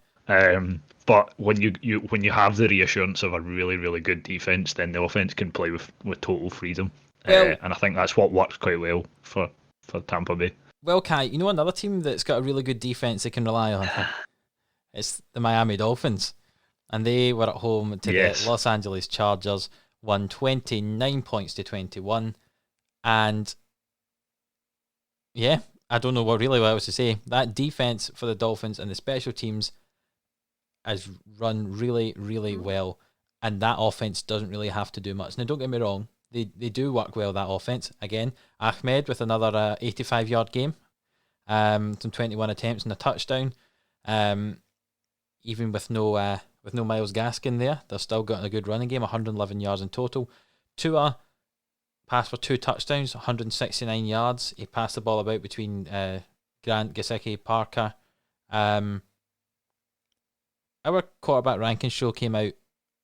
But when you have the reassurance of a really, really good defense, then the offense can play with total freedom. And I think that's what works quite well for Tampa Bay. Well, Kai, you know another team that's got a really good defense they can rely on? It's the Miami Dolphins. And they were at home to the Los Angeles Chargers, won 29 points to 21. And yeah, I don't know what else to say. That defense for the Dolphins and the special teams has run really, really well, and that offense doesn't really have to do much. Now, don't get me wrong, they do work well, that offense. Again, Ahmed with another 85-yard game, some 21 attempts and a touchdown. Even with no Myles Gaskin there, they're still got a good running game, 111 yards in total. Tua passed for 2 touchdowns, 169 yards. He passed the ball about between Grant, Gesicki, Parker. Our quarterback ranking show came out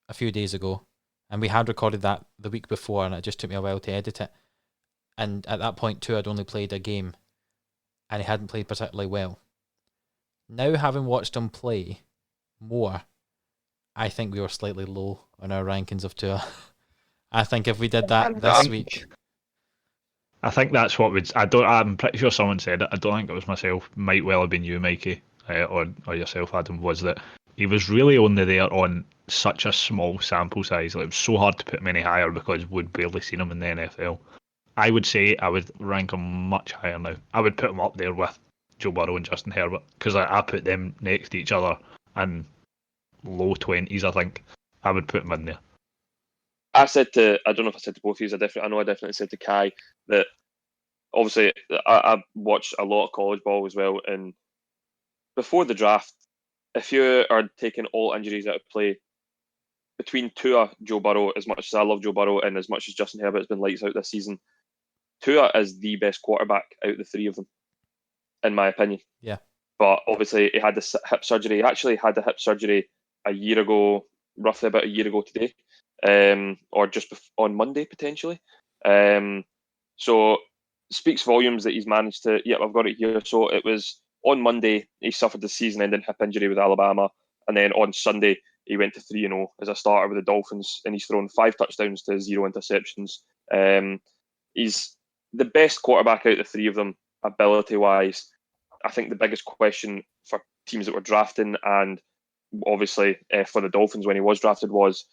a few days ago, and we had recorded that the week before, and it just took me a while to edit it. And at that point, Tua had only played a game, and he hadn't played particularly well. Now, having watched him play more, I think we were slightly low on our rankings of Tua. I think if we did that this week, I think that's what I'm pretty sure someone said it. I don't think it was myself. Might well have been you, Mikey, or yourself, Adam. Was that he was really only there on such a small sample size. Like, it was so hard to put him any higher because we'd barely seen him in the NFL. I would say I would rank him much higher now. I would put him up there with Joe Burrow and Justin Herbert because I put them next to each other and low 20s. I think I would put him in there. I don't know if I said to both of you, I know I definitely said to Kai that obviously I watched a lot of college ball as well, and before the draft, if you are taking all injuries out of play, between Tua, Joe Burrow, as much as I love Joe Burrow and as much as Justin Herbert's been lights out this season, Tua is the best quarterback out of the 3 of them, in my opinion. Yeah. But obviously he had the hip surgery. He actually had the hip surgery a year ago, roughly about a year ago today. Or just on Monday potentially. So speaks volumes that he's managed to. Yeah, I've got it here. So it was on Monday he suffered the season-ending hip injury with Alabama, and then on Sunday he went to 3-0 as a starter with the Dolphins, and he's thrown 5 touchdowns to 0 interceptions. He's the best quarterback out of the 3 of them, ability-wise. I think the biggest question for teams that were drafting, and obviously for the Dolphins when he was drafted, was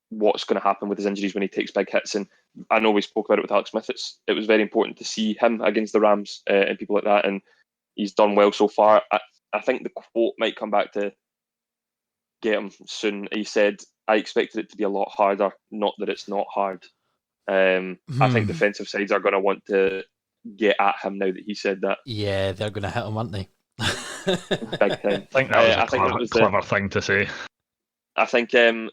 what's going to happen with his injuries when he takes big hits. And I know we spoke about it with Alex Smith. It was very important to see him against the Rams and people like that, and he's done well so far. I think the quote might come back to get him soon. He said, I expected it to be a lot harder, not that it's not hard. I think defensive sides are going to want to get at him now that he said that. Yeah, they're going to hit him, aren't they? Big time. I think that was a clever thing to say. I think it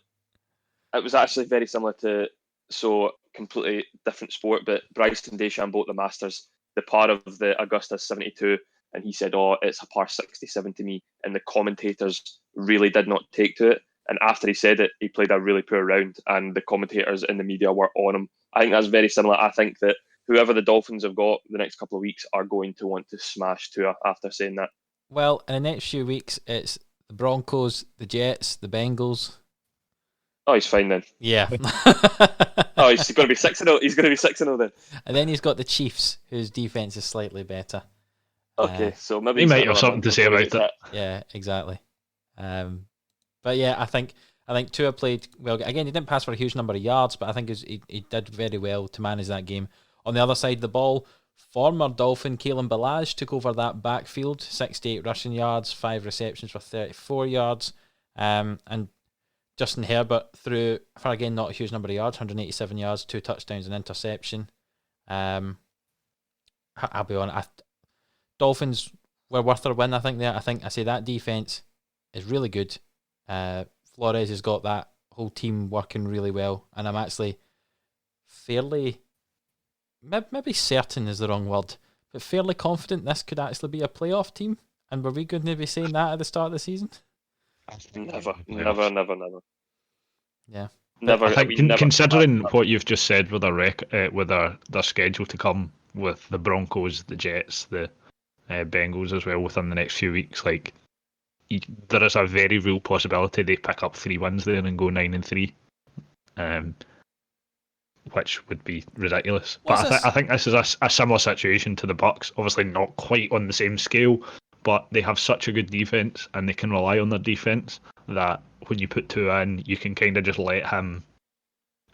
was actually very similar to, so completely different sport, but Bryson DeChambeau at the Masters, the par of the Augusta 72, and he said, "Oh, it's a par 67 to me," and the commentators really did not take to it. And after he said it, he played a really poor round, and the commentators in the media were on him. I think that's very similar. I think that whoever the Dolphins have got the next couple of weeks are going to want to smash Tua after saying that. Well, in the next few weeks, it's the Broncos, the Jets, the Bengals. Oh, he's fine then. Yeah. Oh, he's going to be 6-0. He's going to be 6-0 then. And then he's got the Chiefs, whose defense is slightly better. Okay, so maybe he might have something to say about it. Yeah, exactly. But yeah, I think Tua played well. Again, he didn't pass for a huge number of yards, but I think he did very well to manage that game. On the other side of the ball, former Dolphin Kalen Ballage took over that backfield, 68 rushing yards, 5 receptions for 34 yards. And Justin Herbert threw for, again, not a huge number of yards, 187 yards, 2 touchdowns and interception. I'll be honest, Dolphins were worth their win, I think. I say that defense is really good. Flores has got that whole team working really well, and I'm actually fairly, maybe certain is the wrong word, but fairly confident this could actually be a playoff team. And were we going to be saying that at the start of the season? Never. Yeah. Never. I think considering what you've just said with their schedule to come with the Broncos, the Jets, the Bengals as well within the next few weeks, like there is a very real possibility they pick up 3 wins there and go 9-3, which would be ridiculous. But I think this is a similar situation to the Bucs. Obviously not quite on the same scale, but they have such a good defense and they can rely on their defense that when you put Tua in, you can kind of just let him,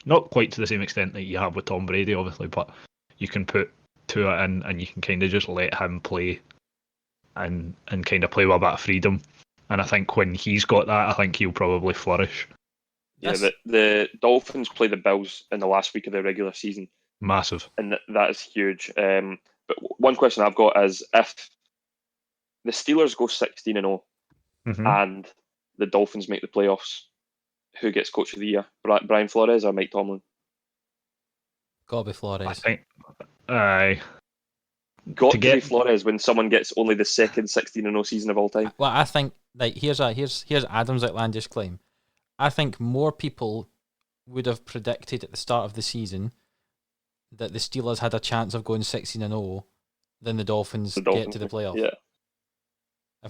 not quite to the same extent that you have with Tom Brady, obviously, but you can put Tua in and you can kind of just let him play and kind of play with a bit of freedom. And I think when he's got that, I think he'll probably flourish. Yeah, the Dolphins play the Bills in the last week of the regular season. Massive. And that is huge. But one question I've got is, if the Steelers go 16-0 and the Dolphins make the playoffs, who gets Coach of the Year? Brian Flores or Mike Tomlin? Gotta be Flores. I think got to be Flores when someone gets only the second 16-0 season of all time. Well, I think here's Adam's outlandish claim. I think more people would have predicted at the start of the season that the Steelers had a chance of going 16-0 than the Dolphins get to the playoffs. Yeah.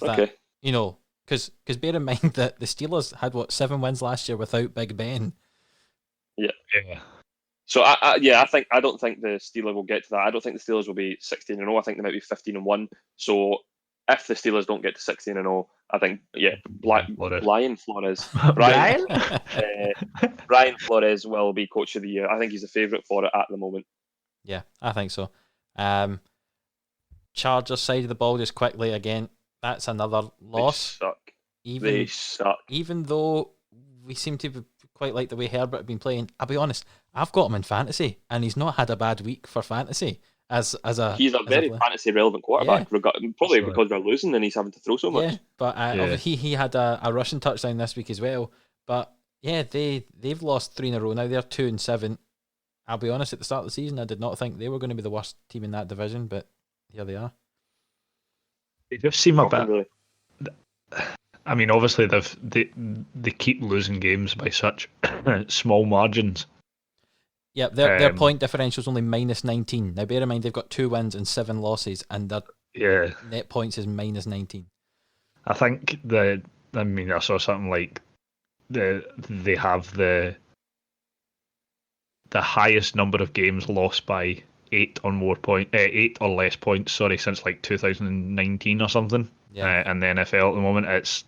That, because bear in mind that the Steelers had 7 wins last year without Big Ben. Yeah. So I don't think the Steelers will get to that. I don't think the Steelers will be 16-0. I think they might be 15-1. So if the Steelers don't get to 16-0, I think Brian Flores. Brian Flores will be Coach of the Year. I think he's the favourite for it at the moment. Yeah, I think so. Chargers side of the ball, just quickly again. That's another loss. They suck. Even though we seem to quite like the way Herbert have been playing, I'll be honest, I've got him in fantasy, and he's not had a bad week for fantasy. He's a very fantasy relevant quarterback, probably because they're losing and he's having to throw so much. Yeah, but he had a rushing touchdown this week as well. But yeah, they've lost 3 in a row now. They're 2-7. I'll be honest, at the start of the season, I did not think they were going to be the worst team in that division, but here they are. They just seem a bit. I mean, obviously they keep losing games by such small margins. Yeah, their point differential is only -19. Now, bear in mind they've got 2 wins and 7 losses, and their net points is -19. I think I saw something like they have the highest number of games lost by 8 or less points. Since like 2019 or something. Yeah. And the NFL at the moment, it's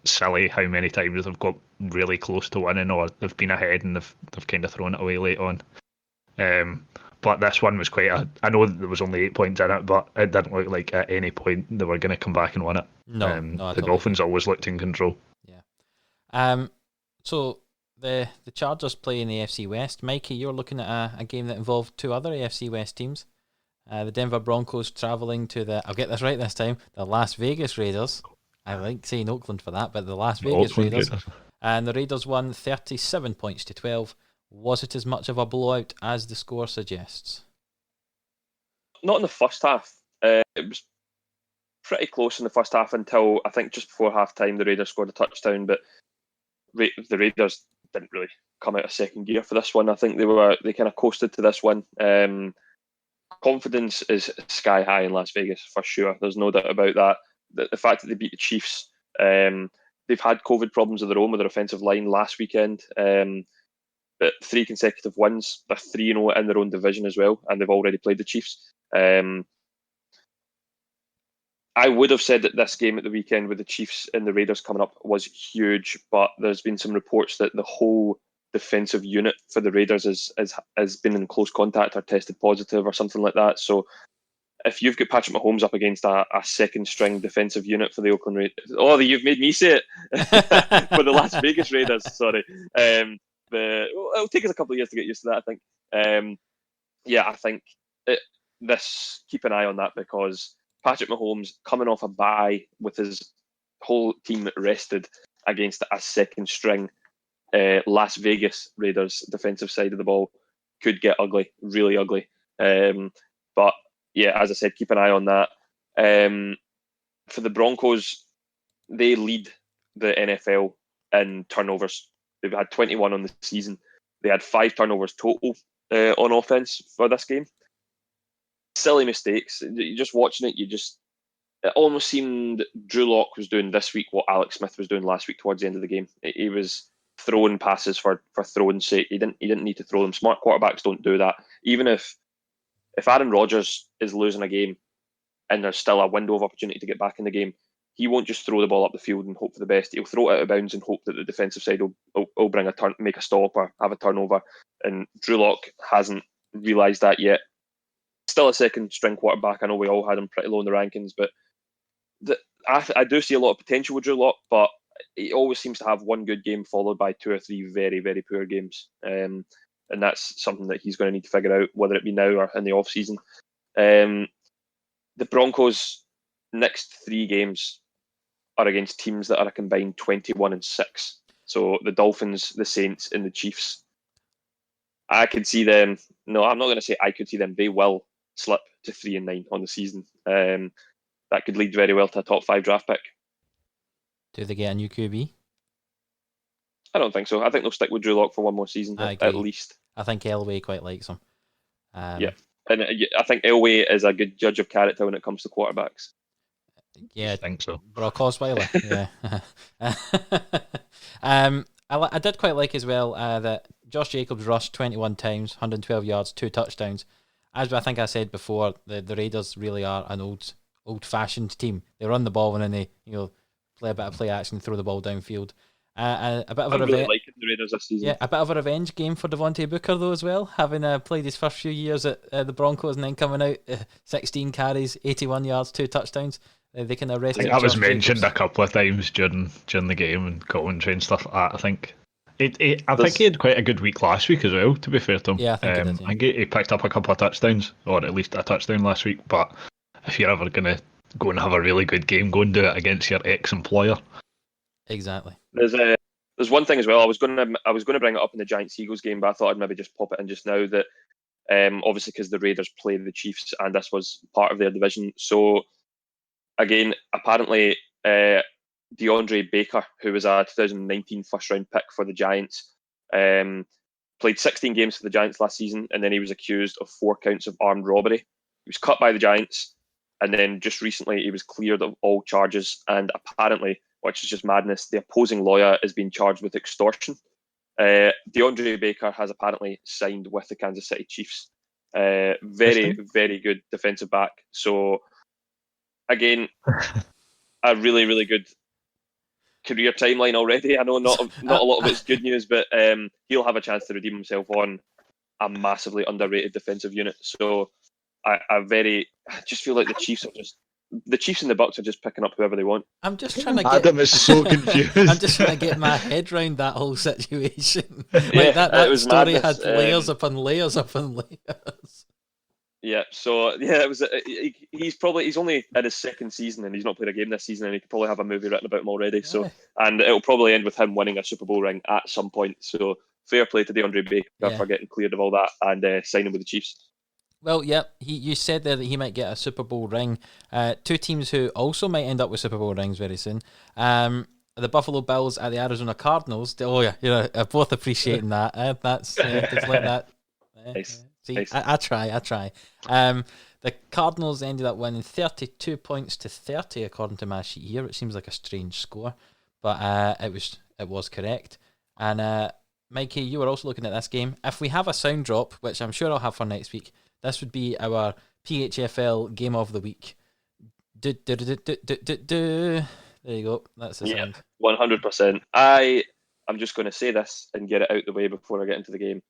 silly how many times they've got really close to winning, or they've been ahead and they've kind of thrown it away late on. But this one was I know that there was only 8 points in it, but it didn't look like at any point they were going to come back and win it. No, the Dolphins always looked in control. Yeah. So the Chargers play in the AFC West. Mikey, you're looking at a game that involved 2 other AFC West teams. The Denver Broncos travelling to I'll get this right this time, the Las Vegas Raiders. I like saying Oakland for that, but the Las Vegas Raiders. And the Raiders won 37 points to 12. Was it as much of a blowout as the score suggests? Not in the first half. It was pretty close in the first half until I think just before half time the Raiders scored a touchdown, but the Raiders didn't really come out of second gear for this one. I think they kind of coasted to this one. Confidence is sky high in Las Vegas for sure. There's no doubt about that. The fact that they beat the Chiefs, they've had COVID problems of their own with their offensive line last weekend. But 3 consecutive wins. They're 3-0 in their own division as well, and they've already played the Chiefs. I would have said that this game at the weekend with the Chiefs and the Raiders coming up was huge, but there's been some reports that the whole defensive unit for the Raiders has been in close contact or tested positive or something like that. So if you've got Patrick Mahomes up against a second string defensive unit for the Oakland Raiders, you've made me say it for the Las Vegas Raiders. Sorry, it'll take us a couple of years to get used to that. I think. I think keep an eye on that because Patrick Mahomes coming off a bye with his whole team rested against a second string Las Vegas Raiders defensive side of the ball could get ugly, really ugly. But yeah, as I said, keep an eye on that. For the Broncos, they lead the NFL in turnovers. They've had 21 on the season. They had 5 turnovers total on offense for this game. Silly mistakes. You're just watching it. It almost seemed Drew Lock was doing this week what Alex Smith was doing last week towards the end of the game. He was throwing passes for throwing sake. He didn't need to throw them. Smart quarterbacks don't do that. Even if Aaron Rodgers is losing a game and there's still a window of opportunity to get back in the game, he won't just throw the ball up the field and hope for the best. He'll throw it out of bounds and hope that the defensive side will bring a turn, make a stop or have a turnover. And Drew Lock hasn't realised that yet. Still a second string quarterback. I know we all had him pretty low in the rankings, but I do see a lot of potential with Drew Lock, but he always seems to have one good game followed by 2 or 3 very, very poor games. And that's something that he's going to need to figure out, whether it be now or in the off-season. The Broncos' next 3 games are against teams that are a combined 21-6. So the Dolphins, the Saints, and the Chiefs. I could see them. No, I'm not going to say I could see them. They will slip to 3-9 on the season. That could lead very well to a top 5 draft pick. Do they get a new QB? I don't think so. I think they'll stick with Drew Lock for one more season at least. I think Elway quite likes him. Yeah, and I think Elway is a good judge of character when it comes to quarterbacks. Yeah, I think so. Brock Osweiler. Yeah. I did quite like as well that Josh Jacobs rushed 21 times, 112 yards, 2 touchdowns. As I think I said before, the Raiders really are an old-fashioned team. They run the ball and then they play a bit of play action, throw the ball downfield. A bit of I'm really liking the Raiders this season. Yeah, a bit of a revenge game for Devontae Booker though as well, having played his first few years at the Broncos and then coming out 16 carries, 81 yards, 2 touchdowns. They can arrest. I think that was mentioned a couple of times during the game and commentary and stuff like that. I think I think he had quite a good week last week as well, to be fair to him. Yeah, I think he did, I think he picked up a couple of touchdowns, or at least a touchdown last week. But if you're ever going to go and have a really good game, go and do it against your ex-employer. Exactly. There's one thing as well. I was going to bring it up in the Giants-Eagles game, but I thought I'd maybe just pop it in just now that obviously because the Raiders play the Chiefs and this was part of their division. So again, apparently DeAndre Baker, who was a 2019 first-round pick for the Giants, played 16 games for the Giants last season, and then he was accused of 4 counts of armed robbery. He was cut by the Giants, and then just recently he was cleared of all charges, and apparently, which is just madness, the opposing lawyer is being charged with extortion. DeAndre Baker has apparently signed with the Kansas City Chiefs. Very, very good defensive back. So, again, a really, really good career timeline already. I know not a lot of it's good news, but he'll have a chance to redeem himself on a massively underrated defensive unit. So I just feel like the Chiefs and the Bucs are just picking up whoever they want. I'm just trying to Adam is so confused. I'm just trying to get my head around that whole situation. Yeah, that was story madness. had layers upon layers upon layers. Yeah, so yeah, it was. He's only in his 2nd season and he's not played a game this season, and he could probably have a movie written about him already. Yeah. So, and it'll probably end with him winning a Super Bowl ring at some point. So, fair play to DeAndre Baker for getting cleared of all that and signing with the Chiefs. Well, yep. You said there that he might get a Super Bowl ring. Two teams who also might end up with Super Bowl rings very soon. The Buffalo Bills and the Arizona Cardinals. Oh yeah, you're both appreciating that. That's just like that. Nice. See, Nice. I try. The Cardinals ended up winning 32 points to 30 according to my sheet here. It seems like a strange score, but it was correct. And Mikey, you were also looking at this game. If we have a sound drop, which I'm sure I'll have for next week, this would be our PHFL Game of the Week. There you go. That's the sound. 100%. I'm just going to say this and get it out the way before I get into the game.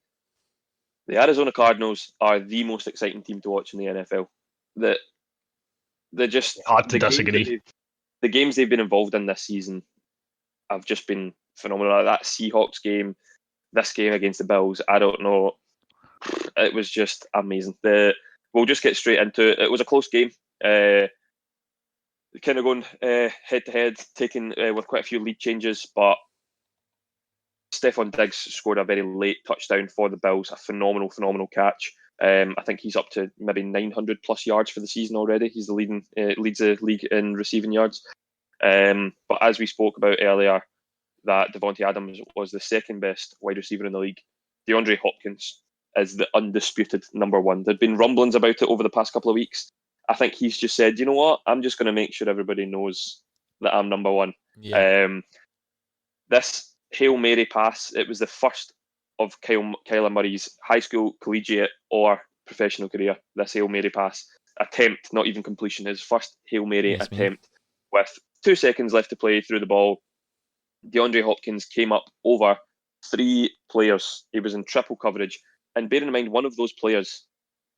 The Arizona Cardinals are the most exciting team to watch in the NFL. They're just hard to disagree. The games they've been involved in this season have just been phenomenal. That Seahawks game, this game against the Bills, I don't know. It was just amazing. We'll just get straight into it. It was a close game. Kind of going head to head, taking with quite a few lead changes, but Stephon Diggs scored a very late touchdown for the Bills. A phenomenal catch. I think he's up to maybe 900 plus yards for the season already. He's the leads the league in receiving yards. But as we spoke about earlier, that Devontae Adams was the second best wide receiver in the league. DeAndre Hopkins is the undisputed number one. There'd been rumblings about it over the past couple of weeks. I think he's just said, you know what, I'm just going to make sure everybody knows that I'm number one. Yeah. This Hail Mary pass, it was the first of Kyler Murray's high school, collegiate, or professional career. This Hail Mary pass attempt, not even completion, his first Hail Mary attempt. With 2 seconds left to play through the ball, DeAndre Hopkins came up over 3 players. He was in triple coverage. And bearing in mind, one of those players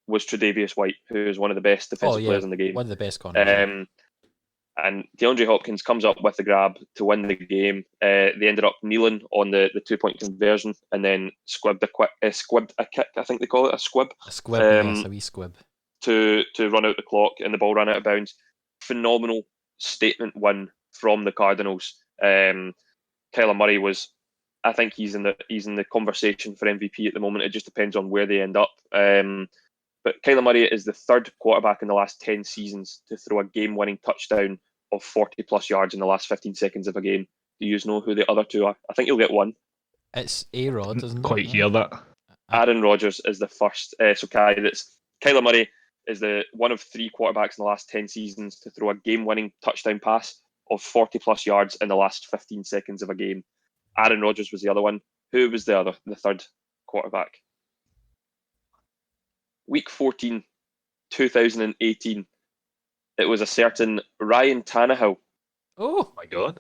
was Tre'Davious White, who is one of the best defensive players in the game. One of the best corners. And DeAndre Hopkins comes up with the grab to win the game. They ended up kneeling on the 2-point conversion and then squibbed a kick, I think they call it, a squib. A squib, yes, a wee squib. To run out the clock, and the ball ran out of bounds. Phenomenal statement win from the Cardinals. Kyler Murray I think he's in the conversation for MVP at the moment. It just depends on where they end up. But Kyler Murray is the third quarterback in the last 10 seasons to throw a game-winning touchdown of 40-plus yards in the last 15 seconds of a game. Do you know who the other two are? I think you'll get one. It's A-Rod, isn't it? Quite hear that. Aaron Rodgers is the first. Kyler Murray is the one of 3 quarterbacks in the last 10 seasons to throw a game-winning touchdown pass of 40-plus yards in the last 15 seconds of a game. Aaron Rodgers was the other one. Who was the third quarterback? Week 14, 2018, it was a certain Ryan Tannehill. Oh my God.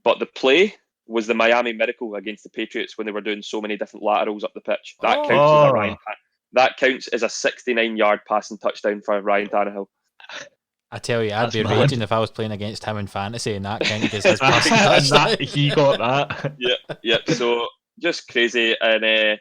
But the play was the Miami Miracle against the Patriots when they were doing so many different laterals up the pitch. That counts as a 69-yard passing touchdown for Ryan Tannehill. I tell you, I'd be raging if I was playing against him in fantasy and that counted as his passing touchdown. He got that. Yeah. So just crazy. And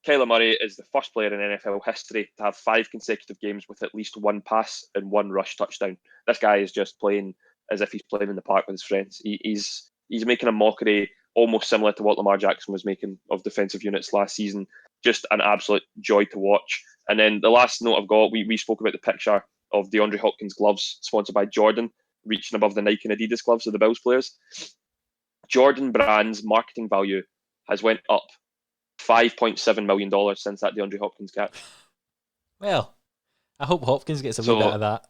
Kyler Murray is the first player in NFL history to have 5 consecutive games with at least 1 pass and 1 rush touchdown. This guy is just playing as if he's playing in the park with his friends. He's making a mockery almost similar to what Lamar Jackson was making of defensive units last season. Just an absolute joy to watch. And then the last note I've got, we spoke about the picture of DeAndre Hopkins gloves sponsored by Jordan reaching above the Nike and Adidas gloves of the Bills players. Jordan brand's marketing value has went up $5.7 million since that DeAndre Hopkins catch. Well, I hope Hopkins gets a wee bit of that.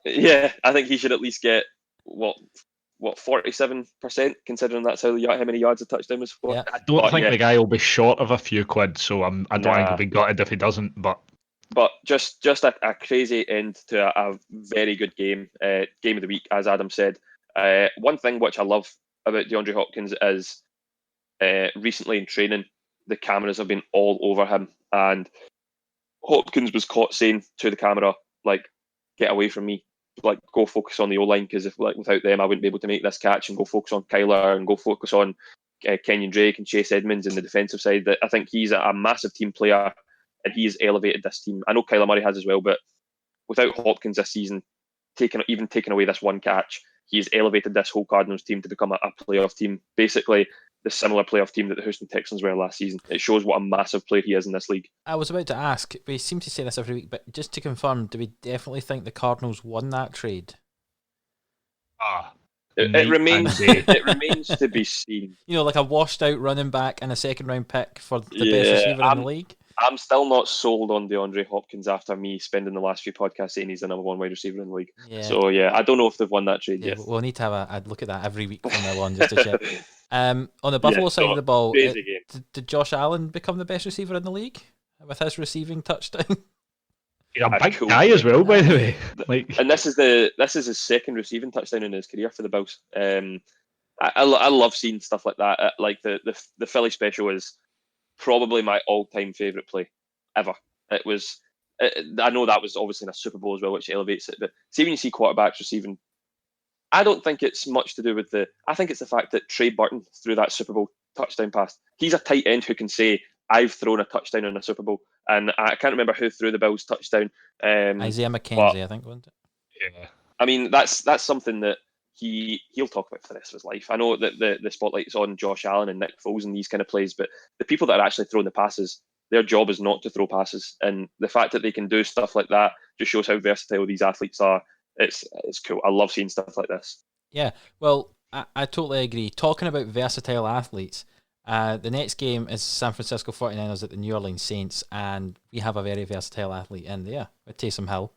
Yeah, I think he should at least get, 47%, considering that's how many yards a touchdown was for. Yeah. I don't think the guy will be short of a few quid, so I don't think he'll be gutted if he doesn't. But just a crazy end to a very good game. Game of the week, as Adam said. One thing which I love about DeAndre Hopkins is recently in training, the cameras have been all over him, and Hopkins was caught saying to the camera, like, "Get away from me! Like, go focus on the O-line, because if without them, I wouldn't be able to make this catch, and go focus on Kyler, and go focus on Kenyon Drake and Chase Edmonds in the defensive side." That I think he's a massive team player, and he has elevated this team. I know Kyler Murray has as well, but without Hopkins this season, taking away this one catch, he's elevated this whole Cardinals team to become a playoff team. Basically, the similar playoff team that the Houston Texans were last season. It shows what a massive player he is in this league. I was about to ask, we seem to say this every week, but just to confirm, do we definitely think the Cardinals won that trade? It remains to be seen. You know, like a washed out running back and a second round pick for the best receiver in the league. I'm still not sold on DeAndre Hopkins after me spending the last few podcasts saying he's the number one wide receiver in the league. Yeah. So I don't know if they've won that trade yet. We'll need to have a look at that every week from now on just to check. On the Buffalo side of the ball, did Josh Allen become the best receiver in the league with his receiving touchdown? He's a big guy as well, by the way. And this is his second receiving touchdown in his career for the Bills. I love seeing stuff like that. Like the Philly special is probably my all-time favourite play ever. It was. I know that was obviously in a Super Bowl as well, which elevates it. But see when you see quarterbacks receiving, I don't think it's much to do with I think it's the fact that Trey Burton threw that Super Bowl touchdown pass. He's a tight end who can say, "I've thrown a touchdown in a Super Bowl," and I can't remember who threw the Bills' touchdown. Isaiah McKenzie, I think, wasn't it? Yeah. I mean, that's something that he'll talk about for the rest of his life. I know that the spotlight's on Josh Allen and Nick Foles and these kind of plays, but the people that are actually throwing the passes, their job is not to throw passes. And the fact that they can do stuff like that just shows how versatile these athletes are. It's cool. I love seeing stuff like this. Yeah, well, I totally agree. Talking about versatile athletes, the next game is San Francisco 49ers at the New Orleans Saints, and we have a very versatile athlete in there with Taysom Hill,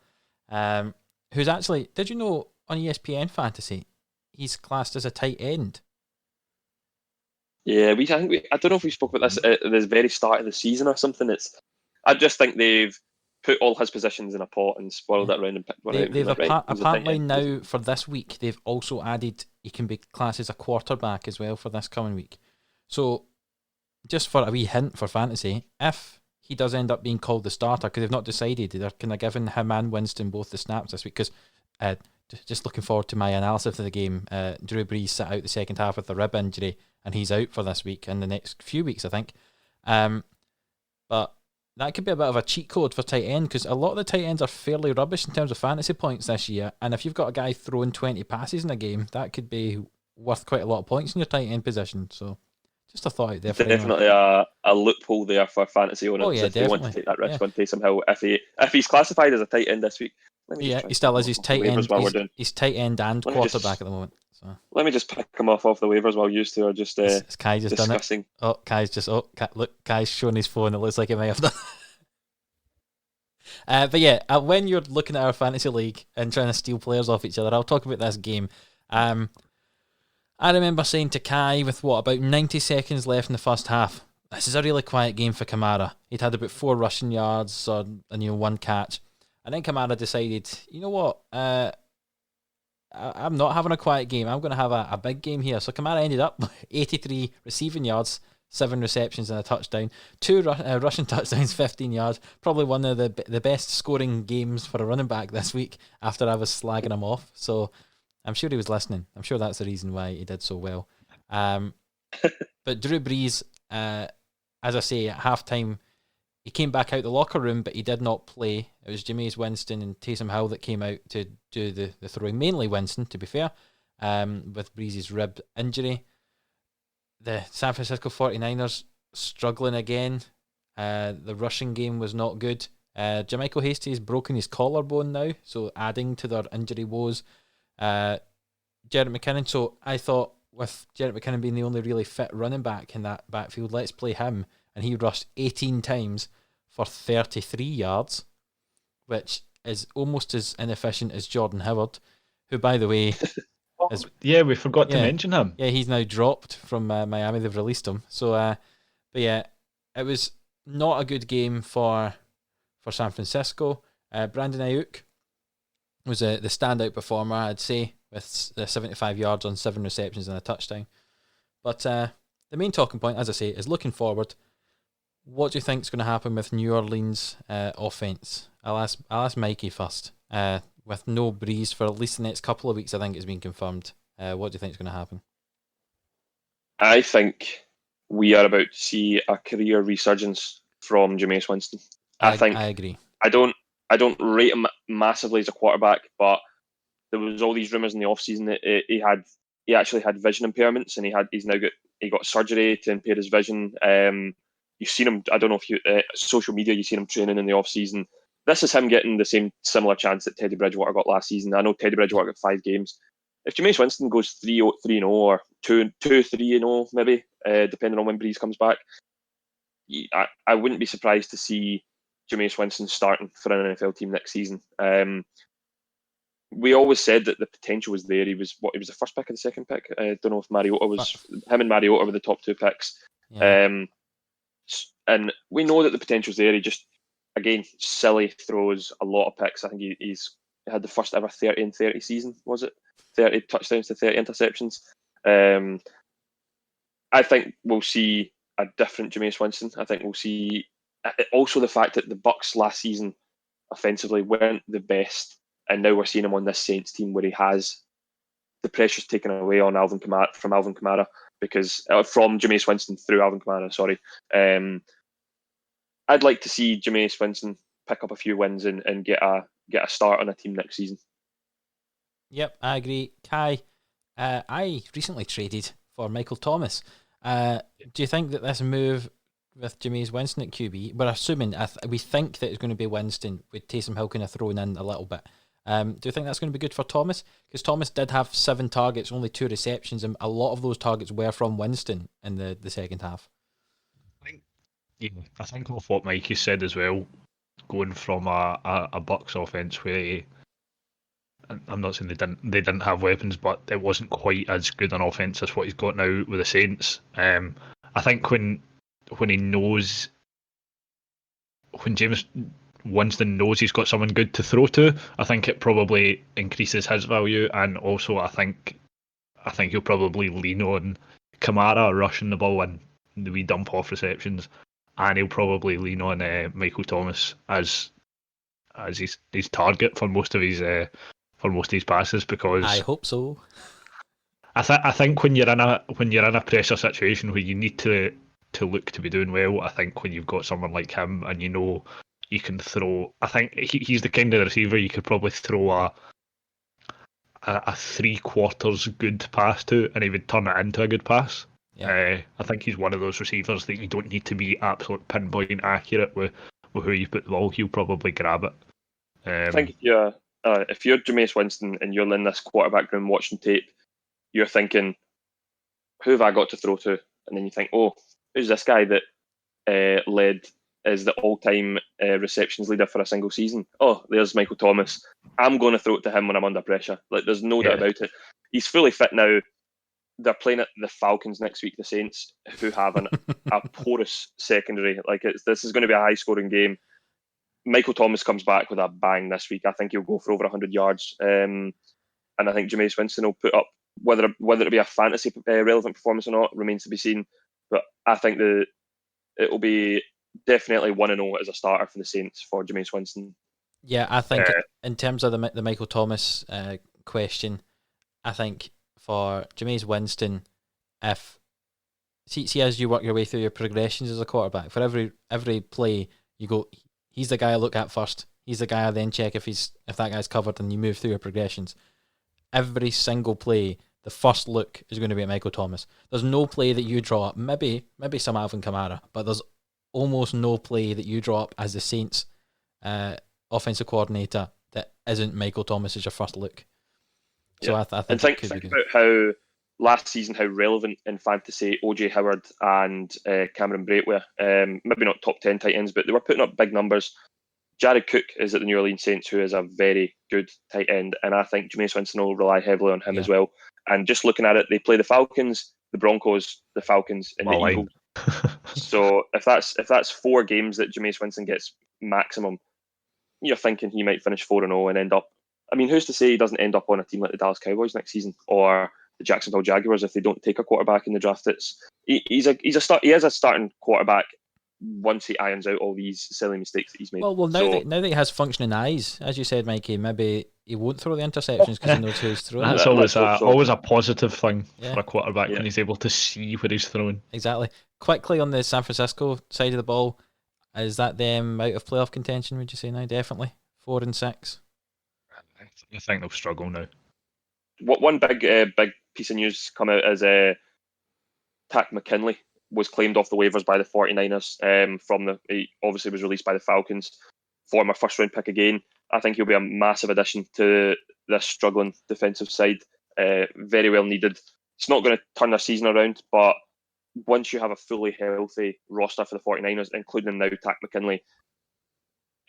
who's actually, did you know, on ESPN Fantasy, he's classed as a tight end. Yeah, I don't know if we spoke about this at the very start of the season or something. I just think they've put all his positions in a pot and spoiled it around and picked one out. Apparently now for this week, they've also added he can be classed as a quarterback as well for this coming week. So, just for a wee hint for fantasy, if he does end up being called the starter, because they've not decided, they're kind of giving him and Winston both the snaps this week, because just looking forward to my analysis of the game. Drew Brees sat out the second half with a rib injury, and he's out for this week and the next few weeks, I think. But that could be a bit of a cheat code for tight end, because a lot of the tight ends are fairly rubbish in terms of fantasy points this year. And if you've got a guy throwing 20 passes in a game, that could be worth quite a lot of points in your tight end position. So just a thought out there. Definitely a loophole there for fantasy owners if they want to take that risk on Taysom Hill. If he's classified as a tight end this week. Yeah, he still is. He's tight end. He's tight end and quarterback at the moment. So let me just pick him off the waivers while you two are just Kai just discussing. Done it. Look, Kai's showing his phone. It looks like he may have done. But yeah, when you're looking at our fantasy league and trying to steal players off each other, I'll talk about this game. I remember saying to Kai with about 90 seconds left in the first half, this is a really quiet game for Kamara. He'd had about 4 rushing yards or 1 catch. And then Kamara decided, you know what, I'm not having a quiet game. I'm going to have a big game here. So Kamara ended up 83 receiving yards, 7 receptions and a touchdown, 2 rushing touchdowns, 15 yards. Probably one of the best scoring games for a running back this week after I was slagging him off. So I'm sure he was listening. I'm sure that's the reason why he did so well. But Drew Brees, as I say, at halftime, he came back out the locker room, but he did not play. It was Jameis Winston and Taysom Hill that came out to do the throwing. Mainly Winston, to be fair, with Breeze's rib injury. The San Francisco 49ers struggling again. The rushing game was not good. Jermichael Hasty's broken his collarbone now, so adding to their injury woes. Jerick McKinnon, so I thought with Jerick McKinnon being the only really fit running back in that backfield, let's play him. And he rushed 18 times for 33 yards, which is almost as inefficient as Jordan Howard, who, by the way... we forgot to mention him. Yeah, he's now dropped from Miami. They've released him. So, but yeah, it was not a good game for San Francisco. Brandon Ayuk was the standout performer, I'd say, with the 75 yards on 7 receptions and a touchdown. But the main talking point, as I say, is looking forward. What do you think is going to happen with New Orleans offense? I'll ask Mikey first. With no Breeze for at least the next couple of weeks, I think it's been confirmed. What do you think is going to happen? I think we are about to see a career resurgence from Jameis Winston. I agree. I don't rate him massively as a quarterback, but there was all these rumours in the offseason that he actually had vision impairments, and he's now got he got surgery to impair his vision. You've seen him. I don't know if you social media. You've seen him training in the off season. This is him getting the same similar chance that Teddy Bridgewater got last season. I know Teddy Bridgewater got 5 games. If Jameis Winston goes 3-0 or 2-3-0 maybe, depending on when Breeze comes back, I wouldn't be surprised to see Jameis Winston starting for an NFL team next season. We always said that the potential was there. He was the first pick or the second pick. I don't know if Mariota was. Him and Mariota were the top 2 picks. Yeah. And we know that the potential's there. He just, again, silly throws a lot of picks. I think he's had the first ever 30-30 season, was it? 30 touchdowns to 30 interceptions. I think we'll see a different Jameis Winston. I think we'll see also the fact that the Bucs last season offensively weren't the best, and now we're seeing him on this Saints team where he has the pressure's taken away on Alvin Kamara because from Jameis Winston through Alvin Kamara. Sorry, I'd like to see Jameis Winston pick up a few wins and get a start on a team next season. Yep, I agree. Kai, I recently traded for Michael Thomas. Do you think that this move with Jameis Winston at QB, we're assuming we think that it's going to be Winston with Taysom Hill kind of thrown in a little bit. Do you think that's going to be good for Thomas? Because Thomas did have 7 targets, only 2 receptions, and a lot of those targets were from Winston in the second half. I think of what Mikey said as well, going from a Bucs offense where I'm not saying they didn't have weapons, but it wasn't quite as good an offense as what he's got now with the Saints. I think when James Winston knows he's got someone good to throw to, I think it probably increases his value, and also I think he'll probably lean on Kamara rushing the ball and the wee dump off receptions, and he'll probably lean on Michael Thomas as his target for most of his passes, because I hope so. I think when you're in a pressure situation where you need to look to be doing well, I think when you've got someone like him and you know you can throw, I think he's the kind of receiver you could probably throw a 3/4 good pass to, and he would turn it into a good pass. Yeah. I think he's one of those receivers that you don't need to be absolute pinpoint accurate with who you put the ball. He'll probably grab it. I think if you're Jameis Winston and you're in this quarterback room watching tape, you're thinking, who have I got to throw to? And then you think, oh, who's this guy that led as the all-time receptions leader for a single season? Oh, there's Michael Thomas. I'm going to throw it to him when I'm under pressure. Like, there's no doubt about it. He's fully fit now. They're playing at the Falcons next week, the Saints, who have a porous secondary. Like, this is going to be a high-scoring game. Michael Thomas comes back with a bang this week. I think he'll go for over 100 yards. And I think Jameis Winston will put up, whether it be a fantasy relevant performance or not, remains to be seen. But I think that it will be definitely 1-0 as a starter for the Saints for Jameis Winston. Yeah, I think in terms of the Michael Thomas question, I think for Jameis Winston, see as you work your way through your progressions as a quarterback, for every play you go, he's the guy I look at first. He's the guy I then check if that guy's covered, and you move through your progressions. Every single play, the first look is going to be at Michael Thomas. There's no play that you draw up, maybe some Alvin Kamara, but there's almost no play that you draw up as the Saints offensive coordinator that isn't Michael Thomas as your first look. So yeah. I think about how last season how relevant in fantasy OJ Howard and Cameron Brate were. Maybe not top 10 tight ends, but they were putting up big numbers. Jared Cook is at the New Orleans Saints, who is a very good tight end, and I think Jameis Winston will rely heavily on him as well. And just looking at it, they play the Falcons, the Broncos, the Falcons, and the Eagles. So if that's 4 games that Jameis Winston gets maximum, you're thinking he might finish 4-0 and end up. I mean, who's to say he doesn't end up on a team like the Dallas Cowboys next season or the Jacksonville Jaguars if they don't take a quarterback in the draft? He is a starting quarterback once he irons out all these silly mistakes that he's made. Well, now that he has functioning eyes, as you said, Mikey, maybe he won't throw the interceptions because he knows who he's throwing. That's always a positive thing for a quarterback when he's able to see where he's throwing. Exactly. Quickly on the San Francisco side of the ball, is that them out of playoff contention, would you say now? Definitely 4-6. I think they'll struggle now. One big piece of news come out is Tack McKinley was claimed off the waivers by the 49ers. He obviously was released by the Falcons. Former first round pick again. I think he'll be a massive addition to this struggling defensive side. Very well needed. It's not going to turn their season around, but once you have a fully healthy roster for the 49ers, including now Tack McKinley,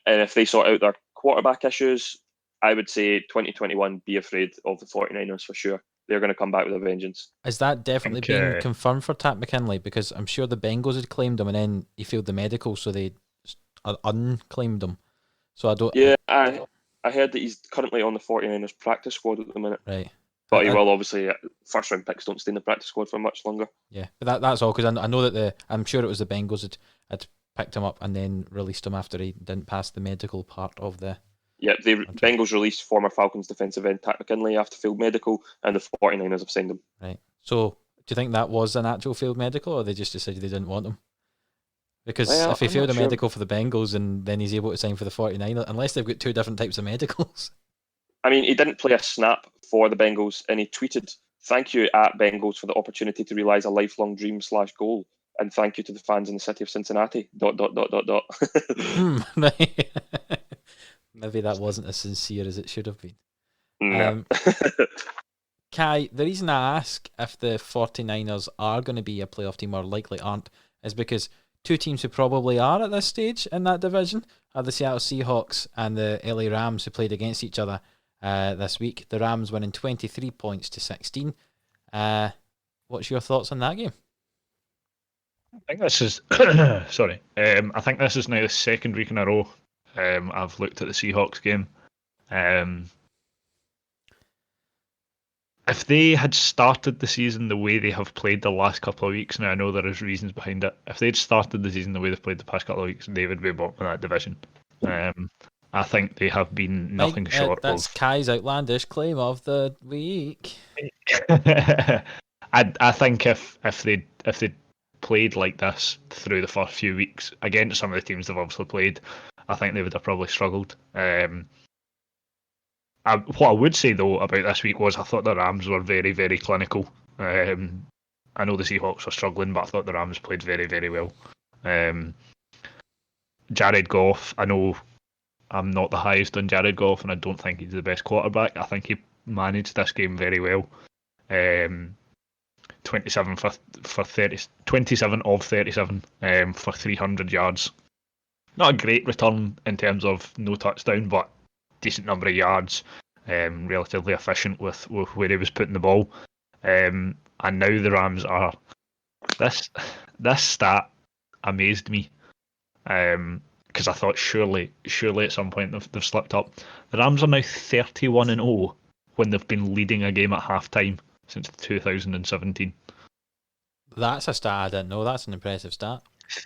and if they sort out their quarterback issues, I would say 2021, be afraid of the 49ers for sure. They're going to come back with a vengeance. Is that definitely been confirmed for Tack McKinley? Because I'm sure the Bengals had claimed him and then he failed the medical, so they unclaimed him. So I don't. Yeah, I heard that he's currently on the 49ers practice squad at the minute. Right. But he will obviously. First round picks don't stay in the practice squad for much longer. Yeah, but that's all, because I know that I'm sure it was the Bengals had picked him up and then released him after he didn't pass the medical part of the. Yeah, the Bengals released former Falcons defensive end Tack McKinley after failed medical, and the 49ers have signed him. Right. So, do you think that was an actual failed medical, or they just decided they didn't want him? Because if he failed a medical for the Bengals and then he's able to sign for the 49ers, unless they've got two different types of medicals. I mean, he didn't play a snap for the Bengals, and he tweeted, "Thank you at Bengals for the opportunity to realise a lifelong dream / goal. And thank you to the fans in the city of Cincinnati. ... Maybe that wasn't as sincere as it should have been. No. Kai, the reason I ask if the 49ers are going to be a playoff team or likely aren't is because two teams who probably are at this stage in that division are the Seattle Seahawks and the LA Rams, who played against each other this week. The Rams winning 23 points to 16. What's your thoughts on that game? I think this is sorry. I think this is now the second week in a row I've looked at the Seahawks game. If they had started the season the way they have played the last couple of weeks, now I know there is reasons behind it. If they'd started the season the way they've played the past couple of weeks, they would be bottom of that division. I think they have been nothing short that's of. Kai's outlandish claim of the week. I think if they played like this through the first few weeks against some of the teams they've obviously played, I think they would have probably struggled. What I would say though about this week was I thought the Rams were very, very clinical. I know the Seahawks are struggling, but I thought the Rams played very, very well. Jared Goff, I know I'm not the highest on Jared Goff, and I don't think he's the best quarterback. I think he managed this game very well. 27 of 37 for 300 yards. Not a great return in terms of no touchdown, but decent number of yards. Relatively efficient with where he was putting the ball. And now the Rams are. This stat amazed me. Because I thought surely at some point they've slipped up. The Rams are now 31-0 when they've been leading a game at halftime since 2017. That's a stat I didn't know. That's an impressive stat.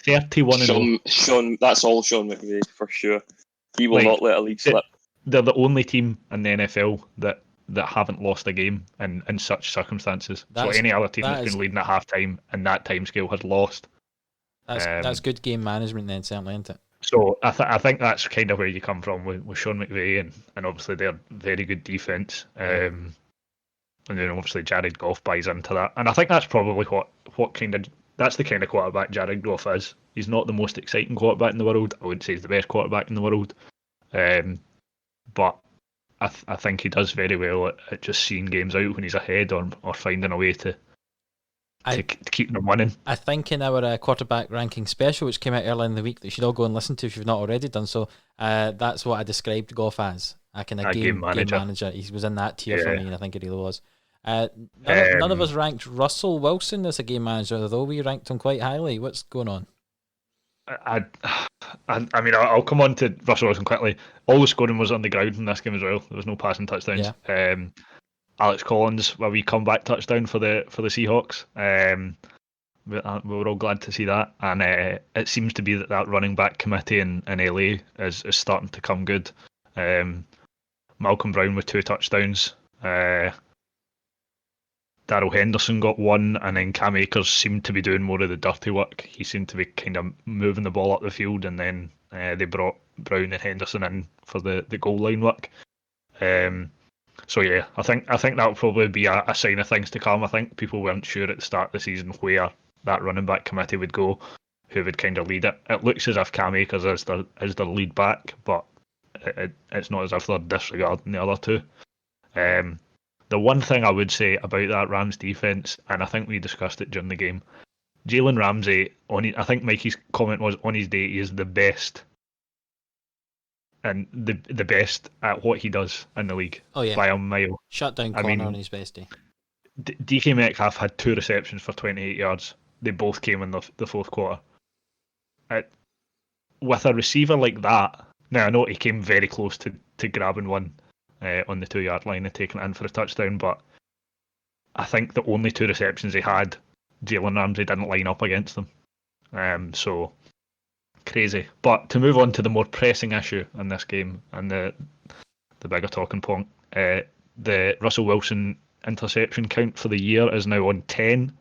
31-0. Sean, that's all Sean McVay for sure. He will not let a lead slip. They're the only team in the NFL that haven't lost a game in such circumstances. So any other team that's been leading at halftime and that timescale has lost. That's good game management then, certainly, isn't it? So I think that's kind of where you come from with Sean McVay and obviously their very good defense. And then obviously Jared Goff buys into that. And I think that's probably that's the kind of quarterback Jared Goff is. He's not the most exciting quarterback in the world. I wouldn't say he's the best quarterback in the world. But I think he does very well at just seeing games out when he's ahead or finding a way to keep them winning. I think in our quarterback ranking special, which came out earlier in the week, that you should all go and listen to if you've not already done so, that's what I described Goff as. A kind of game manager. He was in that tier for me, and I think it really was. None of us ranked Russell Wilson as a game manager, although we ranked him quite highly. What's going on? I mean, I'll come on to Russell Wilson quickly. All the scoring was on the ground in this game as well. There was no passing touchdowns. Yeah. Alex Collins, a wee comeback touchdown for the Seahawks. We were all glad to see that, and it seems to be that running back committee in LA is starting to come good. Malcolm Brown with 2 touchdowns. Darrell Henderson got 1, and then Cam Akers seemed to be doing more of the dirty work. He seemed to be kind of moving the ball up the field, and then they brought Brown and Henderson in for the goal line work. So yeah, I think that'll probably be a sign of things to come. I think people weren't sure at the start of the season where that running back committee would go, who would kind of lead it. It looks as if Cam Akers is the lead back, but it's not as if they're disregarding the other two. The one thing I would say about that Rams defense, and I think we discussed it during the game, Jalen Ramsey, I think Mikey's comment was on his day he is the best, and the best at what he does in the league by a mile. Shut down corner on his best day. DK Metcalf had 2 receptions for 28 yards. They both came in the fourth quarter. With a receiver like that, now I know he came very close to grabbing one on the 2-yard line and taking it in for a touchdown, but I think the only 2 receptions he had, Jalen Ramsey didn't line up against them. So crazy. But to move on to the more pressing issue in this game and the bigger talking point, the Russell Wilson interception count for the year is now on 10.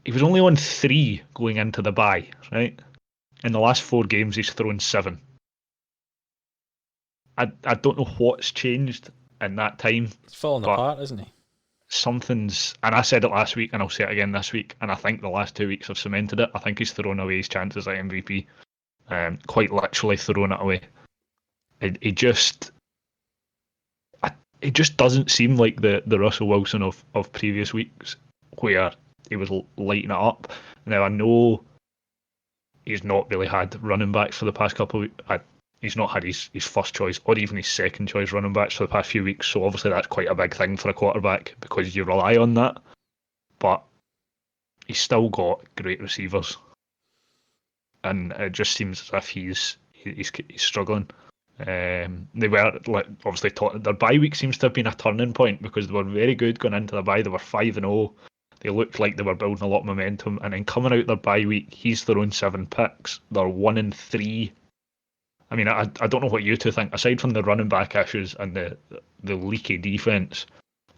He was only on 3 going into the bye, right? In the last 4 games, he's thrown 7. I don't know what's changed in that time. It's falling apart, isn't he? Something's, and I said it last week, and I'll say it again this week, and I think the last 2 weeks have cemented it. I think he's thrown away his chances at MVP, quite literally thrown it away. It just doesn't seem like the Russell Wilson of previous weeks, where he was lighting it up. Now I know he's not really had running backs for the past couple of weeks. He's not had his first choice or even his second choice running backs for the past few weeks, so obviously that's quite a big thing for a quarterback because you rely on that. But he's still got great receivers, and it just seems as if he's struggling. They were obviously their bye week seems to have been a turning point because they were very good going into the bye. They were 5-0. They looked like they were building a lot of momentum, and then coming out their bye week, he's thrown 7 picks. They're 1-3. I mean, I don't know what you two think. Aside from the running back issues and the leaky defense,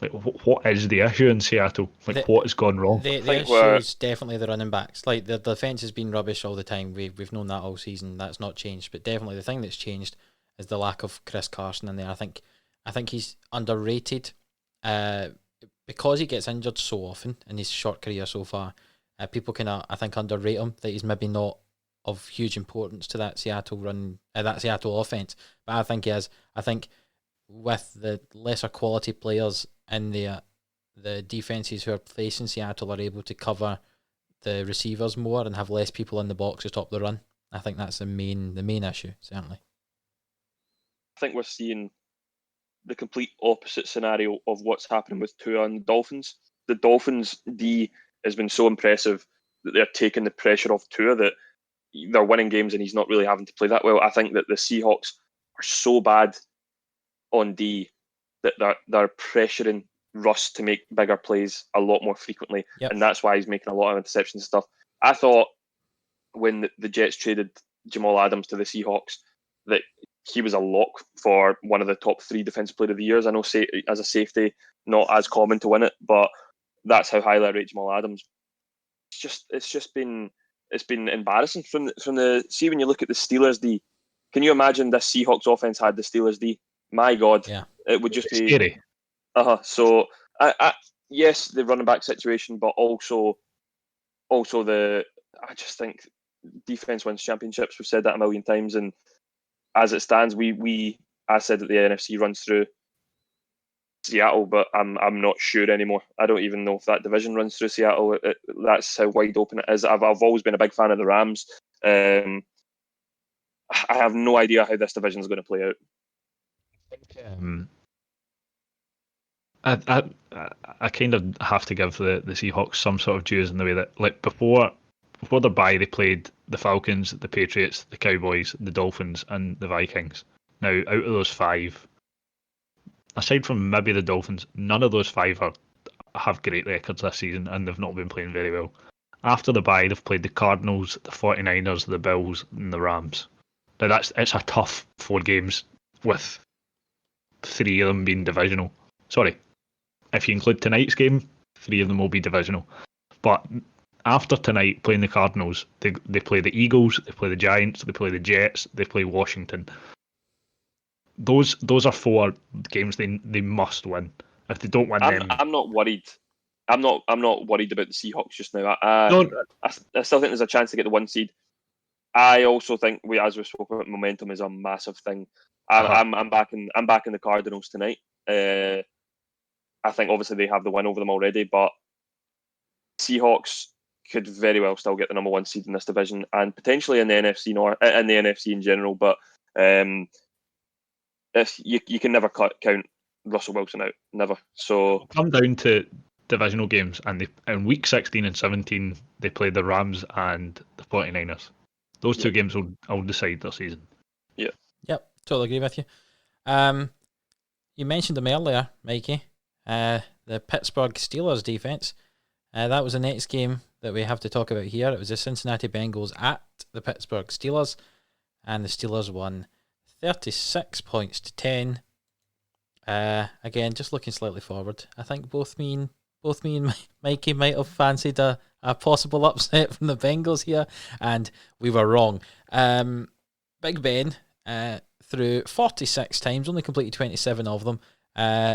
like what is the issue in Seattle? What has gone wrong? The issue is definitely the running backs. Like the defense has been rubbish all the time. We've known that all season. That's not changed. But definitely the thing that's changed is the lack of Chris Carson in there. I think he's underrated because he gets injured so often in his short career so far. People can I think underrate him, that he's maybe not of huge importance to that Seattle offense, but I think he is. I think with the lesser quality players in there, the defenses who are facing Seattle are able to cover the receivers more and have less people in the box to stop the run. I think that's the main issue, certainly. I think we're seeing the complete opposite scenario of what's happening with Tua and the Dolphins. The Dolphins D has been so impressive that they're taking the pressure off Tua, that they're winning games and he's not really having to play that well. I think that the Seahawks are so bad on D that they're pressuring Russ to make bigger plays a lot more frequently, and that's why he's making a lot of interceptions and stuff. I thought when the Jets traded Jamal Adams to the Seahawks that he was a lock for one of the top 3 defensive player of the years. I know as a safety, not as common to win it, but that's how highly I rate Jamal Adams. It's been embarrassing from the see when you look at the Steelers D. Can you imagine this Seahawks offense had the Steelers D? My God, it would just be scary. So yes, the running back situation, but also I just think defense wins championships. We've said that a million times, and as it stands, I said that the NFC runs through Seattle, but I'm not sure anymore. I don't even know if that division runs through Seattle. That's how wide open it is. I've always been a big fan of the Rams. I have no idea how this division is going to play out. I kind of have to give the Seahawks some sort of dues in the way that, like, before their bye, they played the Falcons, the Patriots, the Cowboys, the Dolphins, and the Vikings. Now, out of those 5, aside from maybe the Dolphins, none of those 5 have great records this season, and they've not been playing very well. After the bye, they've played the Cardinals, the 49ers, the Bills, and the Rams. Now, it's a tough 4 games, with 3 of them being divisional. Sorry, if you include tonight's game, 3 of them will be divisional. But after tonight, playing the Cardinals, they play the Eagles, they play the Giants, they play the Jets, they play Washington. those are 4 games they must win. If they don't win them, I'm not worried. I'm not worried about the Seahawks just now. no, I still think there's a chance to get the 1 seed. I also think as we spoke about, momentum is a massive thing. I'm backing the Cardinals tonight. I think obviously they have the win over them already, but Seahawks could very well still get the number 1 seed in this division and potentially in the NFC North, in the NFC in general. But if you can never count Russell Wilson out, never. So it'll come down to divisional games, and in week 16 and 17 they play the Rams and the 49ers. Those 2 games will decide their season. Yep, totally agree with you. You mentioned them earlier, Mikey. The Pittsburgh Steelers defense. That was the next game that we have to talk about here. It was the Cincinnati Bengals at the Pittsburgh Steelers, and the Steelers won 36 points to 10. Again, just looking slightly forward, I think both me and Mikey might have fancied a possible upset from the Bengals here, and we were wrong. Big Ben threw 46 times, only completed 27 of them,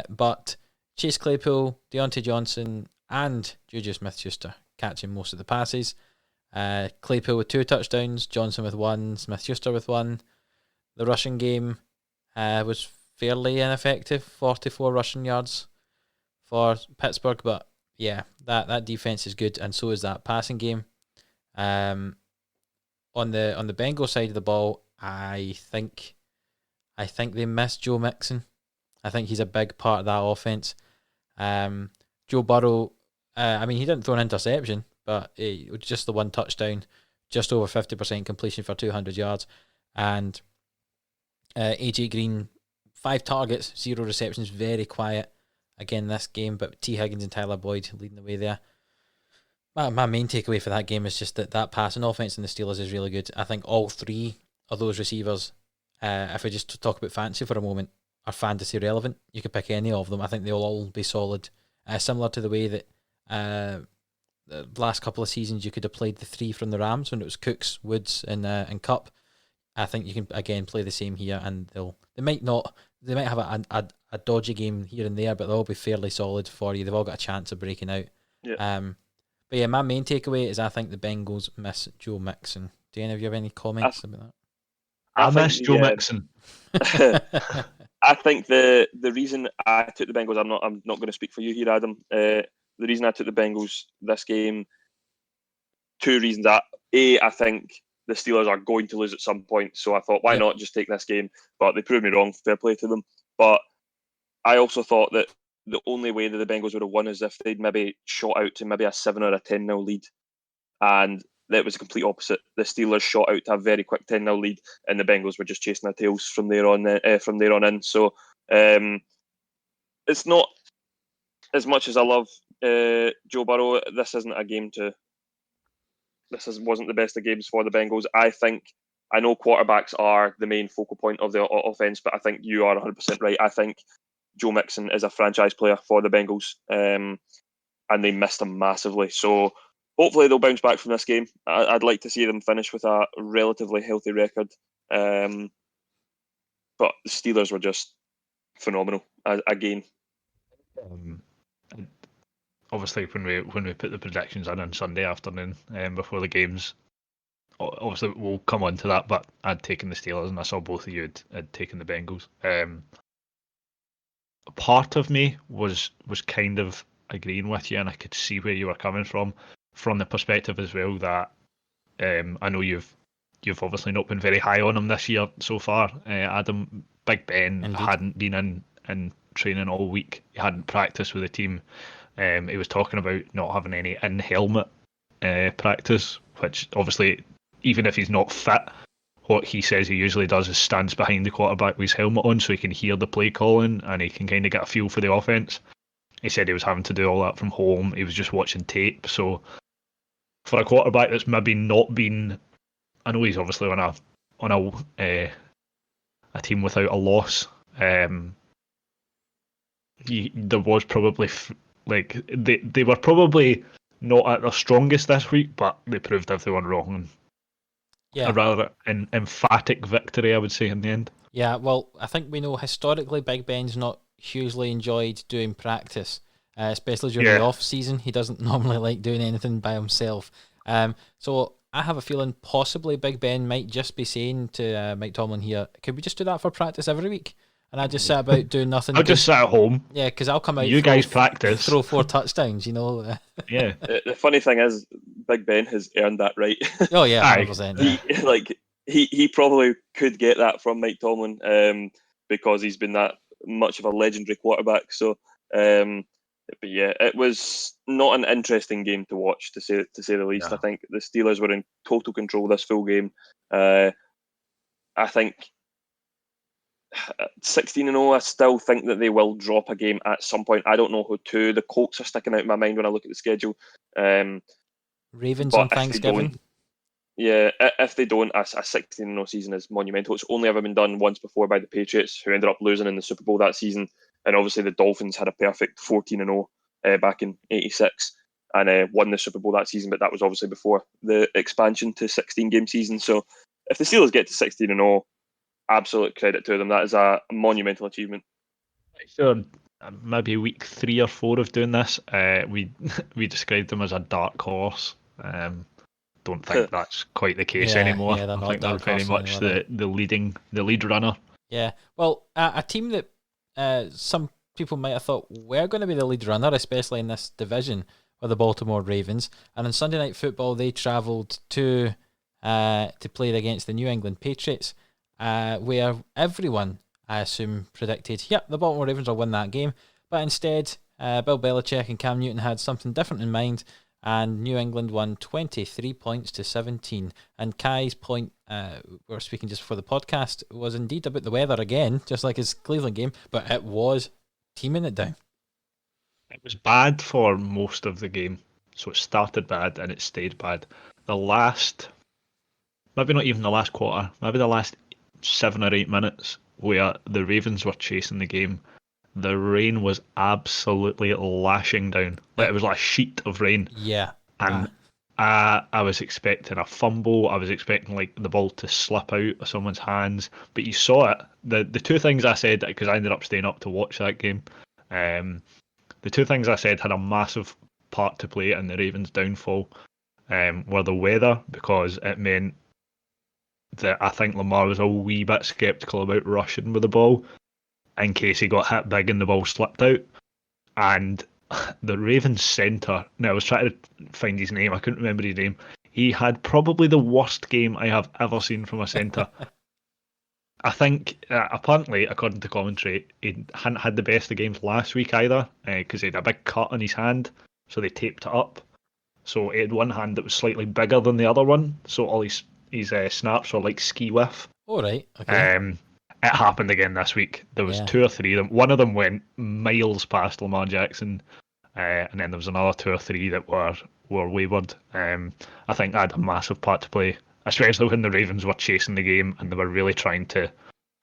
but Chase Claypool, Deontay Johnson, and Juju Smith-Schuster catching most of the passes. Claypool with 2 touchdowns, Johnson with 1, Smith-Schuster with 1. The rushing game was fairly ineffective, 44 rushing yards for Pittsburgh, but yeah, that defense is good, and so is that passing game. On the Bengals side of the ball, I think they missed Joe Mixon. I think he's a big part of that offense. Joe Burrow, he didn't throw an interception, but it was just the 1 touchdown, just over 50% completion for 200 yards. And AJ Green, 5 targets, 0 receptions, very quiet again this game, but T. Higgins and Tyler Boyd leading the way there. My main takeaway for that game is just that passing offense in the Steelers is really good. I think all 3 of those receivers, if we just talk about fantasy for a moment, are fantasy relevant. You could pick any of them. I think they'll all be solid. Similar to the way that the last couple of seasons you could have played the 3 from the Rams when it was Cooks, Woods, and Kupp. I think you can again play the same here, and they might have a dodgy game here and there, but they'll all be fairly solid for you. They've all got a chance of breaking out. Yeah. But yeah, my main takeaway is I think the Bengals miss Joe Mixon. Do any of you have any comments about that? I miss Joe Mixon. I think the reason I took the Bengals, I'm not going to speak for you here, Adam. The reason I took the Bengals this game, 2 reasons. I think the Steelers are going to lose at some point, so I thought, why not just take this game? But they proved me wrong. Fair play to them. But I also thought that the only way that the Bengals would have won is if they'd maybe shot out to maybe a 7 or a 10-0 lead, and that was the complete opposite. The Steelers shot out to a very quick 10-0 lead, and the Bengals were just chasing their tails from there on in. So it's not as much as I love Joe Burrow. This isn't a game to. Wasn't the best of games for the Bengals. I know quarterbacks are the main focal point of the offense, but I think you are 100% right. I think Joe Mixon is a franchise player for the Bengals, and they missed him massively. So hopefully they'll bounce back from this game. I'd like to see them finish with a relatively healthy record. But the Steelers were just phenomenal again. Obviously, when we put the predictions in on Sunday afternoon before the games, obviously we'll come on to that, but I'd taken the Steelers, and I saw both of you had taken the Bengals. Part of me was kind of agreeing with you, and I could see where you were coming from the perspective as well that I know you've obviously not been very high on him this year so far. Adam, Big Ben Indeed. hadn't been in training all week. He hadn't practiced with the team. He was talking about not having any in-helmet practice, which obviously, even if he's not fit, what he says he usually does is stands behind the quarterback with his helmet on so he can hear the play calling and he can kind of get a feel for the offense. He said he was having to do all that from home. He was just watching tape. So for a quarterback that's maybe not been, I know he's obviously on a team without a loss. There was probably they were probably not at their strongest this week, but they proved everyone wrong. Yeah, A rather emphatic victory, I would say, in the end. Yeah, well, I think we know historically Big Ben's not hugely enjoyed doing practice, especially during the off season. He doesn't normally like doing anything by himself. So I have a feeling possibly Big Ben might just be saying to Mike Tomlin here, could we just do that for practice every week? And I just sit about doing nothing. I'll just sit at home. Yeah, because I'll come out. You guys practice. Throw 4 touchdowns, Yeah. The funny thing is, Big Ben has earned that right. Oh yeah, 100%. He probably could get that from Mike Tomlin, because he's been that much of a legendary quarterback. So, but yeah, it was not an interesting game to watch, to say the least. No. I think the Steelers were in total control this full game. I think 16-0, I still think that they will drop a game at some point. I don't know who to. The Colts are sticking out in my mind when I look at the schedule. Ravens on Thanksgiving. Yeah, if they don't, a 16-0 season is monumental. It's only ever been done once before by the Patriots, who ended up losing in the Super Bowl that season. And obviously the Dolphins had a perfect 14-0 back in '86 and won the Super Bowl that season, but that was obviously before the expansion to 16-game season. So if the Steelers get to 16-0, absolute credit to them. That is a monumental achievement. Sure, maybe week 3 or 4 of doing this, we described them as a dark horse. Don't think that's quite the case anymore. Yeah, I think they're very much the lead runner. Yeah, well, a team that some people might have thought were going to be the lead runner, especially in this division, were the Baltimore Ravens. And on Sunday Night Football, they travelled to play against the New England Patriots, where everyone, I assume, predicted, the Baltimore Ravens will win that game. But instead, Bill Belichick and Cam Newton had something different in mind, and New England won 23 points to 17. And Kai's point, we were speaking just before the podcast, was indeed about the weather again, just like his Cleveland game, but it was teaming it down. It was bad for most of the game. So it started bad and it stayed bad. The last, maybe not even the last quarter, maybe the last 7 or 8 minutes where the Ravens were chasing the game, the rain was absolutely lashing down. Like it was like a sheet of rain. Yeah. And I was expecting a fumble. I was expecting like the ball to slip out of someone's hands. But you saw it. The 2 things I said, because I ended up staying up to watch that game, the 2 things I said had a massive part to play in the Ravens' downfall, were the weather, because it meant that I think Lamar was a wee bit sceptical about rushing with the ball in case he got hit big and the ball slipped out. And the Ravens centre, now I was trying to find his name, I couldn't remember his name. He had probably the worst game I have ever seen from a centre. I think, apparently, according to commentary, he hadn't had the best of games last week either, because he had a big cut on his hand, so they taped it up. So he had one hand that was slightly bigger than the other one, so all his snaps were like ski whiff. All right, okay. It happened again this week. There was 2 or 3 of them. One of them went miles past Lamar Jackson, and then there was another 2 or 3 that were wayward. I think that had a massive part to play, especially when the Ravens were chasing the game and they were really trying to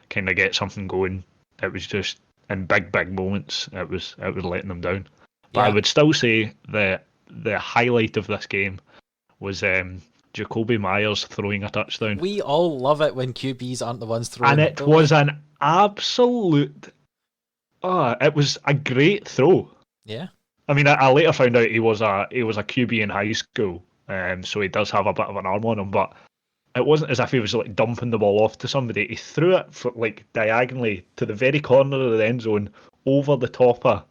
kind of get something going. It was just in big moments. It was letting them down. But I would still say that the highlight of this game was Jacoby Myers throwing a touchdown. We all love it when QBs aren't the ones throwing. And it was an absolute... it was a great throw. Yeah. I mean, I later found out he was a QB in high school, so he does have a bit of an arm on him, but it wasn't as if he was like dumping the ball off to somebody. He threw it for, like, diagonally to the very corner of the end zone, over the top of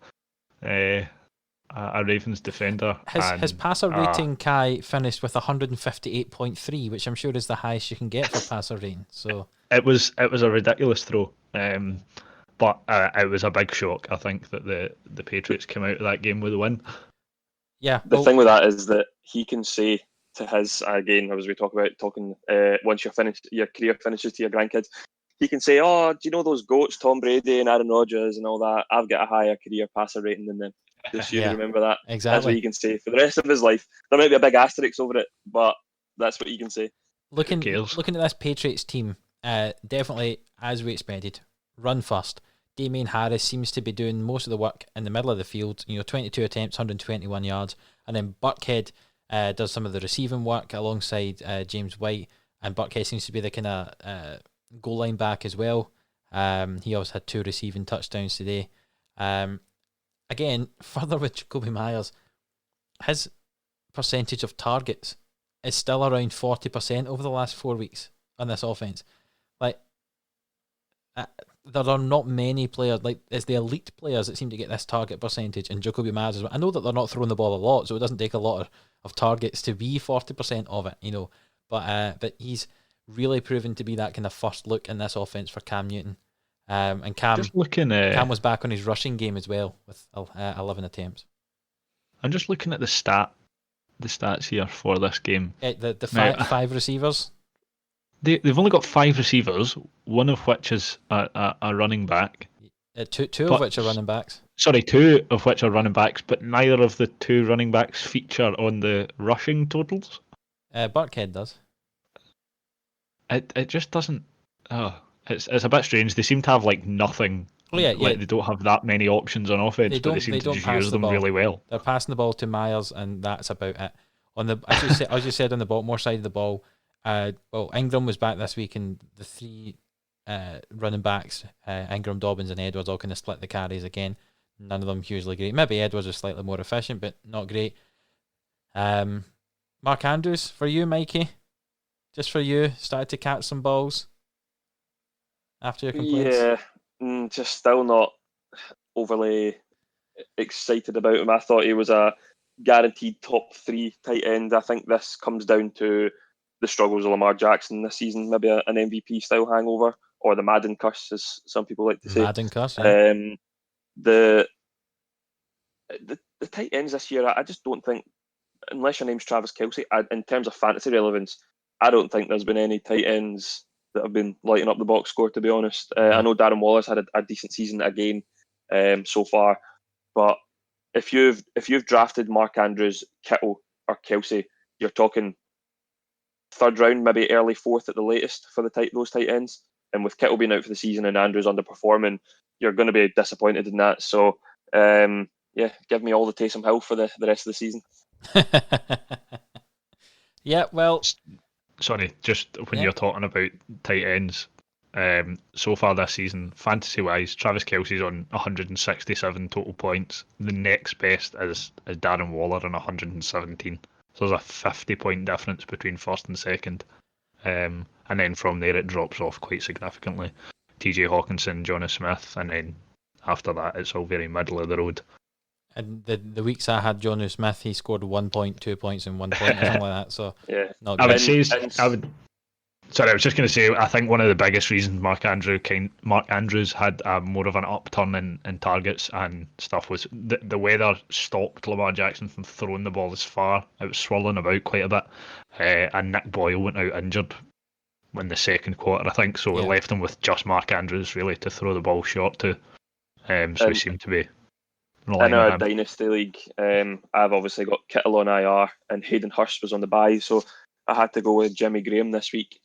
a Ravens defender. His passer rating, Kai, finished with 158.3, which I'm sure is the highest you can get for passer rating. So it was a ridiculous throw, but it was a big shock. I think that the Patriots came out of that game with a win. Yeah. The thing with that is that he can say to his, again, as we talk about talking, once you're finished, your career finishes to your grandkids, he can say, "Oh, do you know those GOATs, Tom Brady and Aaron Rodgers and all that? I've got a higher career passer rating than them." Just you remember that. Exactly. That's what he can say for the rest of his life. There might be a big asterisk over it, but that's what he can say. Looking at this Patriots team, definitely, as we expected, run first. Damian Harris seems to be doing most of the work in the middle of the field. 22 attempts, 121 yards. And then Buckhead does some of the receiving work alongside James White. And Buckhead seems to be the kind of goal line back as well. He also had 2 receiving touchdowns today. Again, further with Jacoby Myers, his percentage of targets is still around 40% over the last 4 weeks on this offense. Like, there are not many players, like, it's the elite players that seem to get this target percentage, and Jacoby Myers as well. I know that they're not throwing the ball a lot, so it doesn't take a lot of targets to be 40% of it, you know. But he's really proven to be that kind of first look in this offense for Cam Newton. And Cam was back on his rushing game as well with 11 attempts. I'm just looking at the stats here for this game. The five receivers. They've only got 5 receivers, one of which is a running back. Two of which are running backs. Sorry, 2 of which are running backs, but neither of the 2 running backs feature on the rushing totals. Burkhead does. It just doesn't. It's a bit strange. They seem to have like nothing. They don't have that many options on offense, but they seem to just use them really well. They're passing the ball to Myers, and that's about it. On the as you said on the Baltimore side of the ball, Ingram was back this week, and the 3 running backs, Ingram, Dobbins, and Edwards, all kind of split the carries again. None of them hugely great. Maybe Edwards was slightly more efficient, but not great. Mark Andrews, for you, Mikey, just for you, started to catch some balls after your complaints. Yeah, just still not overly excited about him. I thought he was a guaranteed top 3 tight end. I think this comes down to the struggles of Lamar Jackson this season, maybe an MVP style hangover, or the Madden curse, as some people like to say. Madden curse, yeah. The tight ends this year, I just don't think, unless your name's Travis Kelce, in terms of fantasy relevance, I don't think there's been any tight ends that have been lighting up the box score, to be honest. I know Darren Waller's had a decent season again so far, but if you've drafted Mark Andrews, Kittle, or Kelce, you're talking 3rd round, maybe early 4th at the latest for those tight ends. And with Kittle being out for the season and Andrews underperforming, you're going to be disappointed in that. So, give me all the Taysom Hill for the rest of the season. Yeah, well... Sorry, just when you're talking about tight ends, so far this season, fantasy-wise, Travis Kelce's on 167 total points. The next best is Darren Waller on 117. So there's a 50-point difference between first and second. And then from there it drops off quite significantly. TJ Hawkinson, Jonas Smith, and then after that it's all very middle of the road. And the weeks I had Jonas Smith, he scored 1 point, 2 points, and 1 point, or something like that. So yeah, not good. I was just going to say, I think one of the biggest reasons Mark Andrews had more of an upturn in targets and stuff was the weather stopped Lamar Jackson from throwing the ball as far. It was swirling about quite a bit, and Nick Boyle went out injured in the second quarter, I think. So it left him with just Mark Andrews really to throw the ball short to. So he seemed to be. In our Dynasty League, I've obviously got Kittle on IR and Hayden Hurst was on the bye, so I had to go with Jimmy Graham this week.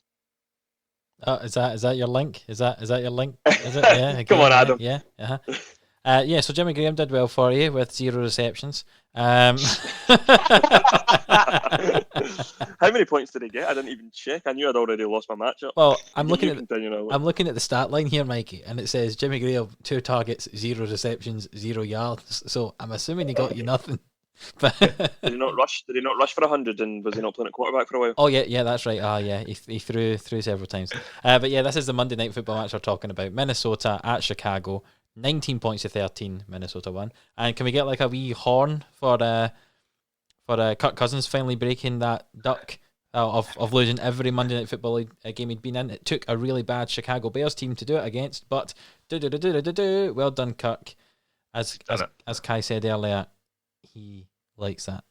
Is that your link? Is that your link? Is it? Yeah. Okay, Come on, Adam. Yeah. Uh-huh. So Jimmy Graham did well for you with 0 receptions. How many points did he get? I didn't even check. I knew I'd already lost my matchup. Well, I'm looking at the stat line here, Mikey, and it says Jimmy Graham 2 targets, 0 receptions, 0 yards. So I'm assuming he got you nothing. But Did he not rush for 100? And was he not playing at quarterback for a while? Oh yeah, that's right. He threw several times. But yeah, this is the Monday Night Football match we're talking about. Minnesota at Chicago. 19 points to 13, Minnesota won. And can we get like a wee horn for Kirk Cousins finally breaking that duck of losing every Monday Night Football game he'd been in? It took a really bad Chicago Bears team to do it against, but well done, Kirk. As Kai said earlier, he likes that.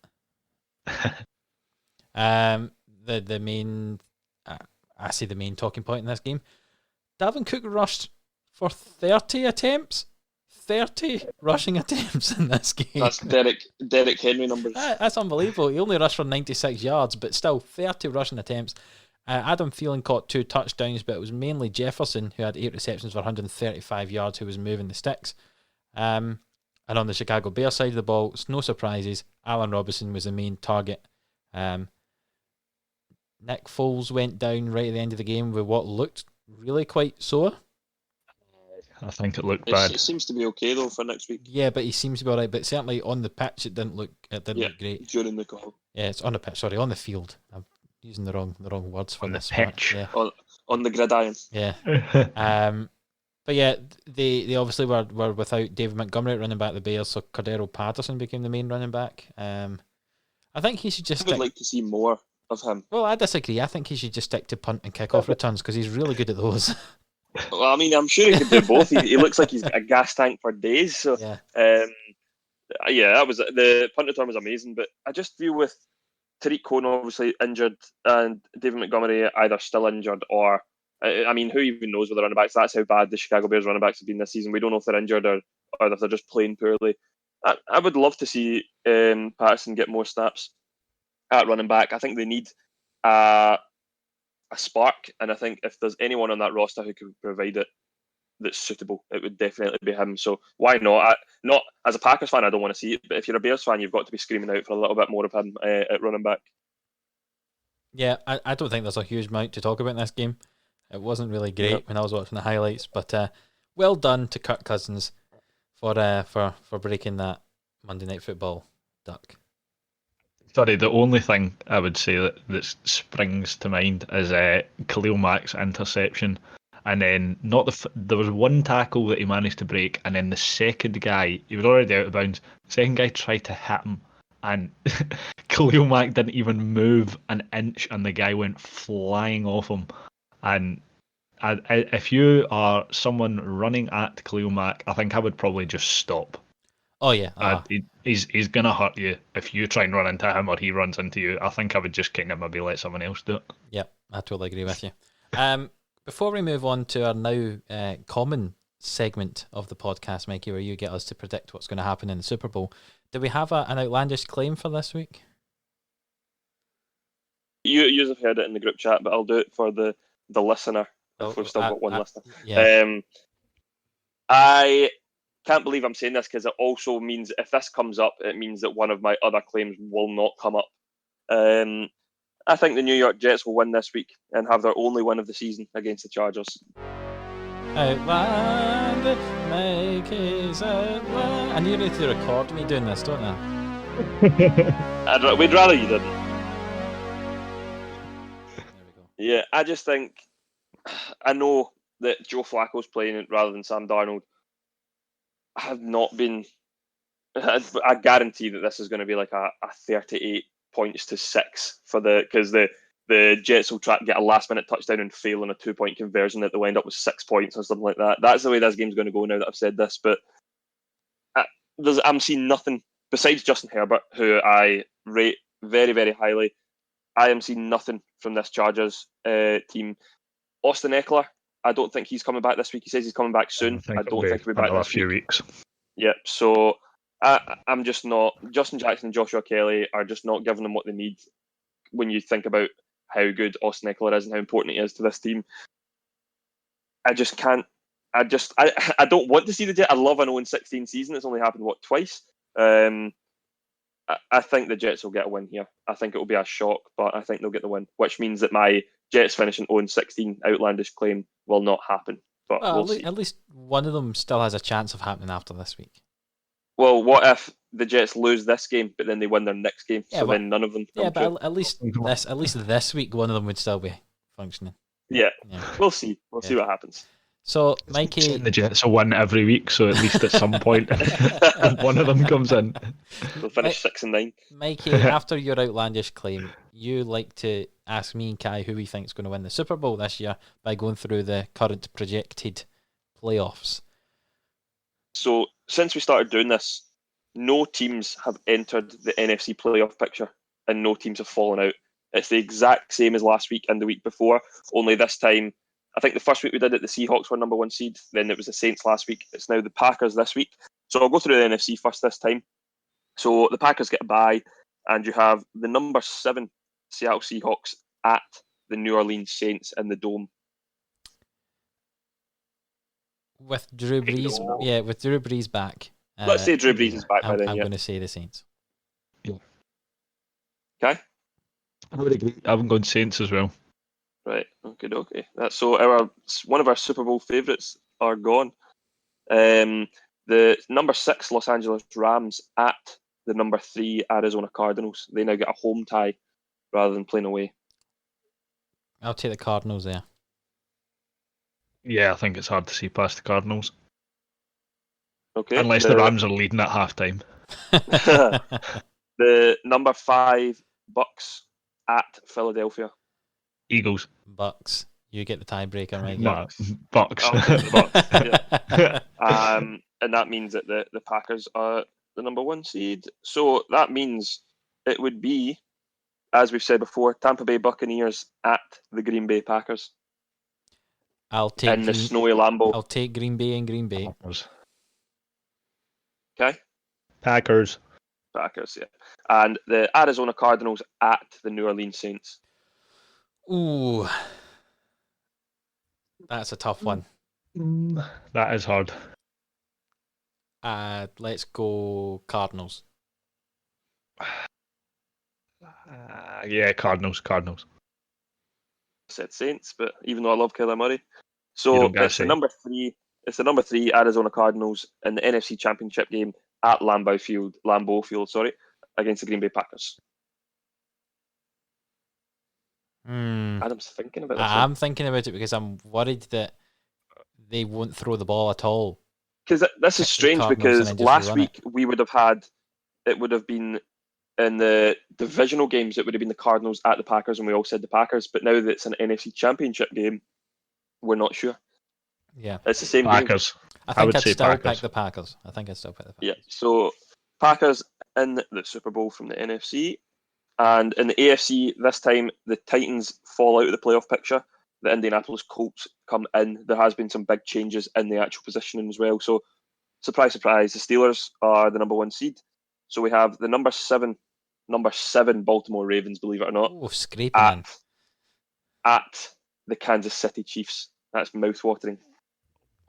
The main talking point in this game, Dalvin Cook rushed for 30 attempts. 30 rushing attempts in this game. That's Derrick Henry numbers. That's unbelievable. He only rushed for 96 yards, but still 30 rushing attempts. Adam Thielen caught 2 touchdowns, but it was mainly Jefferson who had 8 receptions for 135 yards who was moving the sticks. And on the Chicago Bears side of the ball, it's no surprises. Allen Robinson was the main target. Nick Foles went down right at the end of the game with what looked really quite sore. I think it looked bad. It seems to be okay though for next week. Yeah, but he seems to be alright. But certainly on the pitch, it didn't look great. During the call. Yeah, it's on the pitch. Sorry, on the field. I'm using the wrong words for On the this. pitch. Yeah. On the gridiron. Yeah. But yeah, they obviously were without David Montgomery at running back the Bears, so Cordero Patterson became the main running back. I think he should just. I would like to see more of him. Well, I disagree. I think he should just stick to punt and kickoff returns because he's really good at those. Well, I mean, I'm sure he could do both. He looks like he's got a gas tank for days. So, yeah, that was the punt return was amazing. But I just feel with Tariq Cohen obviously injured and David Montgomery either still injured or, I mean, who even knows with the running backs? That's how bad the Chicago Bears running backs have been this season. We don't know if they're injured or if they're just playing poorly. I would love to see Patterson get more snaps at running back. I think they need a spark, and I think if there's anyone on that roster who can provide it that's suitable, it would definitely be him. So why not? Not as a Packers fan, I don't want to see it, but if you're a Bears fan, you've got to be screaming out for a little bit more of him at running back. Yeah, I don't think there's a huge amount to talk about in this game. It wasn't really great when I was watching the highlights, but well done to Kirk Cousins for breaking that Monday Night Football duck. Sorry, the only thing I would say that springs to mind is Khalil Mack's interception, and then there was one tackle that he managed to break, and then the second guy, he was already out of bounds. The second guy tried to hit him, and Khalil Mack didn't even move an inch, and the guy went flying off him. And if you are someone running at Khalil Mack, I think I would probably just stop. Oh yeah, he's gonna hurt you if you try and run into him or he runs into you. I think I would just kind of maybe let someone else do it. Yep, I totally agree with you. Before we move on to our now common segment of the podcast, Mikey, where you get us to predict what's going to happen in the Super Bowl, do we have an outlandish claim for this week? You have heard it in the group chat, but I'll do it for the listener. If we've still got one listener. Yeah. I can't believe I'm saying this because it also means if this comes up, it means that one of my other claims will not come up. I think the New York Jets will win this week and have their only win of the season against the Chargers. Outland, Mikey's Outland. I need you to record me doing this, don't I? We'd rather you didn't. There we go. Yeah, I just think I know that Joe Flacco's playing it rather than Sam Darnold. I have not been. I guarantee that this is going to be like a 38 points to 6 because the Jets will try to get a last minute touchdown and fail on a 2-point conversion that they'll end up with 6 points or something like that. That's the way this game's going to go now that I've said this. But I'm seeing nothing besides Justin Herbert, who I rate very, very highly. I am seeing nothing from this Chargers team. Austin Eckler, I don't think he's coming back this week. He says he's coming back soon. I don't think he'll be back this few weeks. Yeah, so I'm just not. Justin Jackson and Joshua Kelly are just not giving them what they need when you think about how good Austin Eckler is and how important he is to this team. I just can't. I don't want to see the Jets. I love an 0-16 season. It's only happened, twice? I think the Jets will get a win here. I think it will be a shock, but I think they'll get the win, which means that my Jets finishing 0-16 outlandish claim will not happen. But we'll see. At least one of them still has a chance of happening after this week. Well, what if the Jets lose this game, but then they win their next game? Yeah, so then none of them come but at least this week, one of them would still be functioning. Yeah. We'll see. We'll see what happens. So, Mikey, the Jets will win every week, so at least at some point, one of them comes in. They'll finish 6 and 9. Mikey, after your outlandish claim, you like to ask me and Kai who we think is going to win the Super Bowl this year by going through the current projected playoffs. So, since we started doing this, no teams have entered the NFC playoff picture and no teams have fallen out. It's the exact same as last week and the week before, only this time, I think the first week we did it, the Seahawks were number 1 seed, then it was the Saints last week. It's now the Packers this week. So I'll go through the NFC first this time. So the Packers get a bye, and you have the number 7 Seattle Seahawks at the New Orleans Saints in the Dome. With Drew Brees back. Let's say Drew Brees is back by then. I'm going to say the Saints. Yeah. Okay. I would agree. I'm going Saints as well. Right. Okay. That's so one of our Super Bowl favourites are gone. The number 6 Los Angeles Rams at the number 3 Arizona Cardinals. They now get a home tie rather than playing away. I'll take the Cardinals there. Yeah, I think it's hard to see past the Cardinals. Okay. Unless the Rams are leading at halftime. The number 5 Bucs at Philadelphia. Eagles. Bucs. You get the tiebreaker, right? No, Bucks. Okay, Bucs. Yeah. And that means that the Packers are the number 1 seed. So that means it would be, as we've said before, Tampa Bay Buccaneers at the Green Bay Packers. I'll take in the snowy Lambeau. I'll take Green Bay and Green Bay. Okay. Packers, yeah. And the Arizona Cardinals at the New Orleans Saints. Ooh. That's a tough one. That is hard. Let's go Cardinals. Yeah, Cardinals. I said Saints, but even though I love Kyler Murray. So it's the number 3. It's the number 3 Arizona Cardinals in the NFC Championship game at Lambeau Field, against the Green Bay Packers. Adam's thinking about this. I'm thinking about it because I'm worried that they won't throw the ball at all. Because this is strange because last week we would have been in the divisional games, it would have been the Cardinals at the Packers, and we all said the Packers. But now that it's an NFC Championship game, we're not sure. Yeah, it's the same Packers. Game. I think I'd still Packers. pick the Packers. Yeah, so Packers in the Super Bowl from the NFC, and in the AFC this time the Titans fall out of the playoff picture. The Indianapolis Colts come in. There has been some big changes in the actual positioning as well. So, surprise, surprise, the Steelers are the number 1 seed. So we have the number 7 Baltimore Ravens, believe it or not, scraping at the Kansas City Chiefs. That's mouth-watering.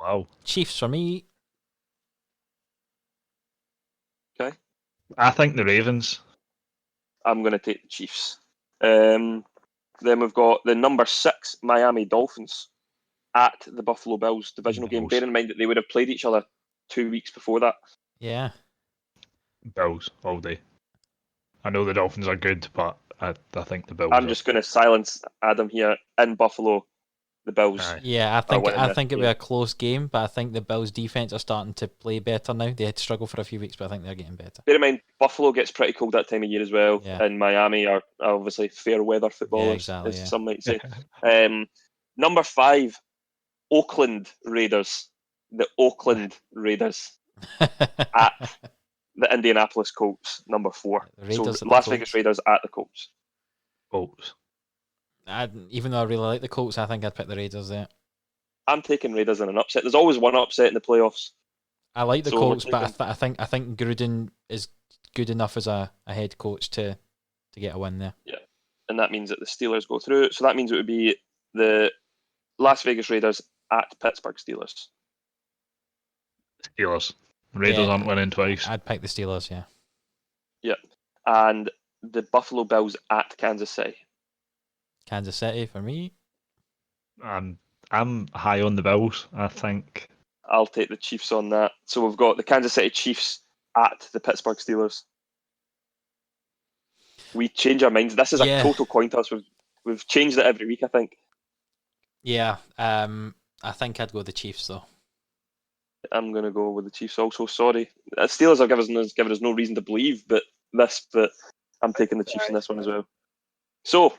Wow. Chiefs for me. Okay. I think the Ravens. I'm going to take the Chiefs. Then we've got the number 6 Miami Dolphins at the Buffalo Bills divisional game. Bear in mind that they would have played each other 2 weeks before that. Yeah. Bills all day. I know the Dolphins are good, but I think the Bills. I'm just going to silence Adam here. In Buffalo, the Bills. Yeah, I think it'll be a close game, but I think the Bills' defense are starting to play better now. They had to struggle for a few weeks, but I think they're getting better. Bear in mind, Buffalo gets pretty cold that time of year as well, and Miami are obviously fair weather footballers, as some might say. Number 5, Oakland Raiders. The Oakland Raiders at the Indianapolis Colts, number 4. So Las Vegas Raiders at the Colts. Colts. Even though I really like the Colts, I think I'd pick the Raiders there. I'm taking Raiders in an upset. There's always one upset in the playoffs. I like the Colts, but I think Gruden is good enough as a head coach to get a win there. Yeah, and that means that the Steelers go through. So that means it would be the Las Vegas Raiders at Pittsburgh Steelers. Raiders aren't winning twice. I'd pick the Steelers, yeah. Yeah, and the Buffalo Bills at Kansas City. Kansas City for me. I'm high on the Bills, I think. I'll take the Chiefs on that. So we've got the Kansas City Chiefs at the Pittsburgh Steelers. We change our minds. This is a total coin toss. We've changed it every week, I think. Yeah, I think I'd go with the Chiefs, though. I'm going to go with the Chiefs also. Sorry. Steelers have given us no reason to believe but I'm taking the Chiefs in this one as well. So,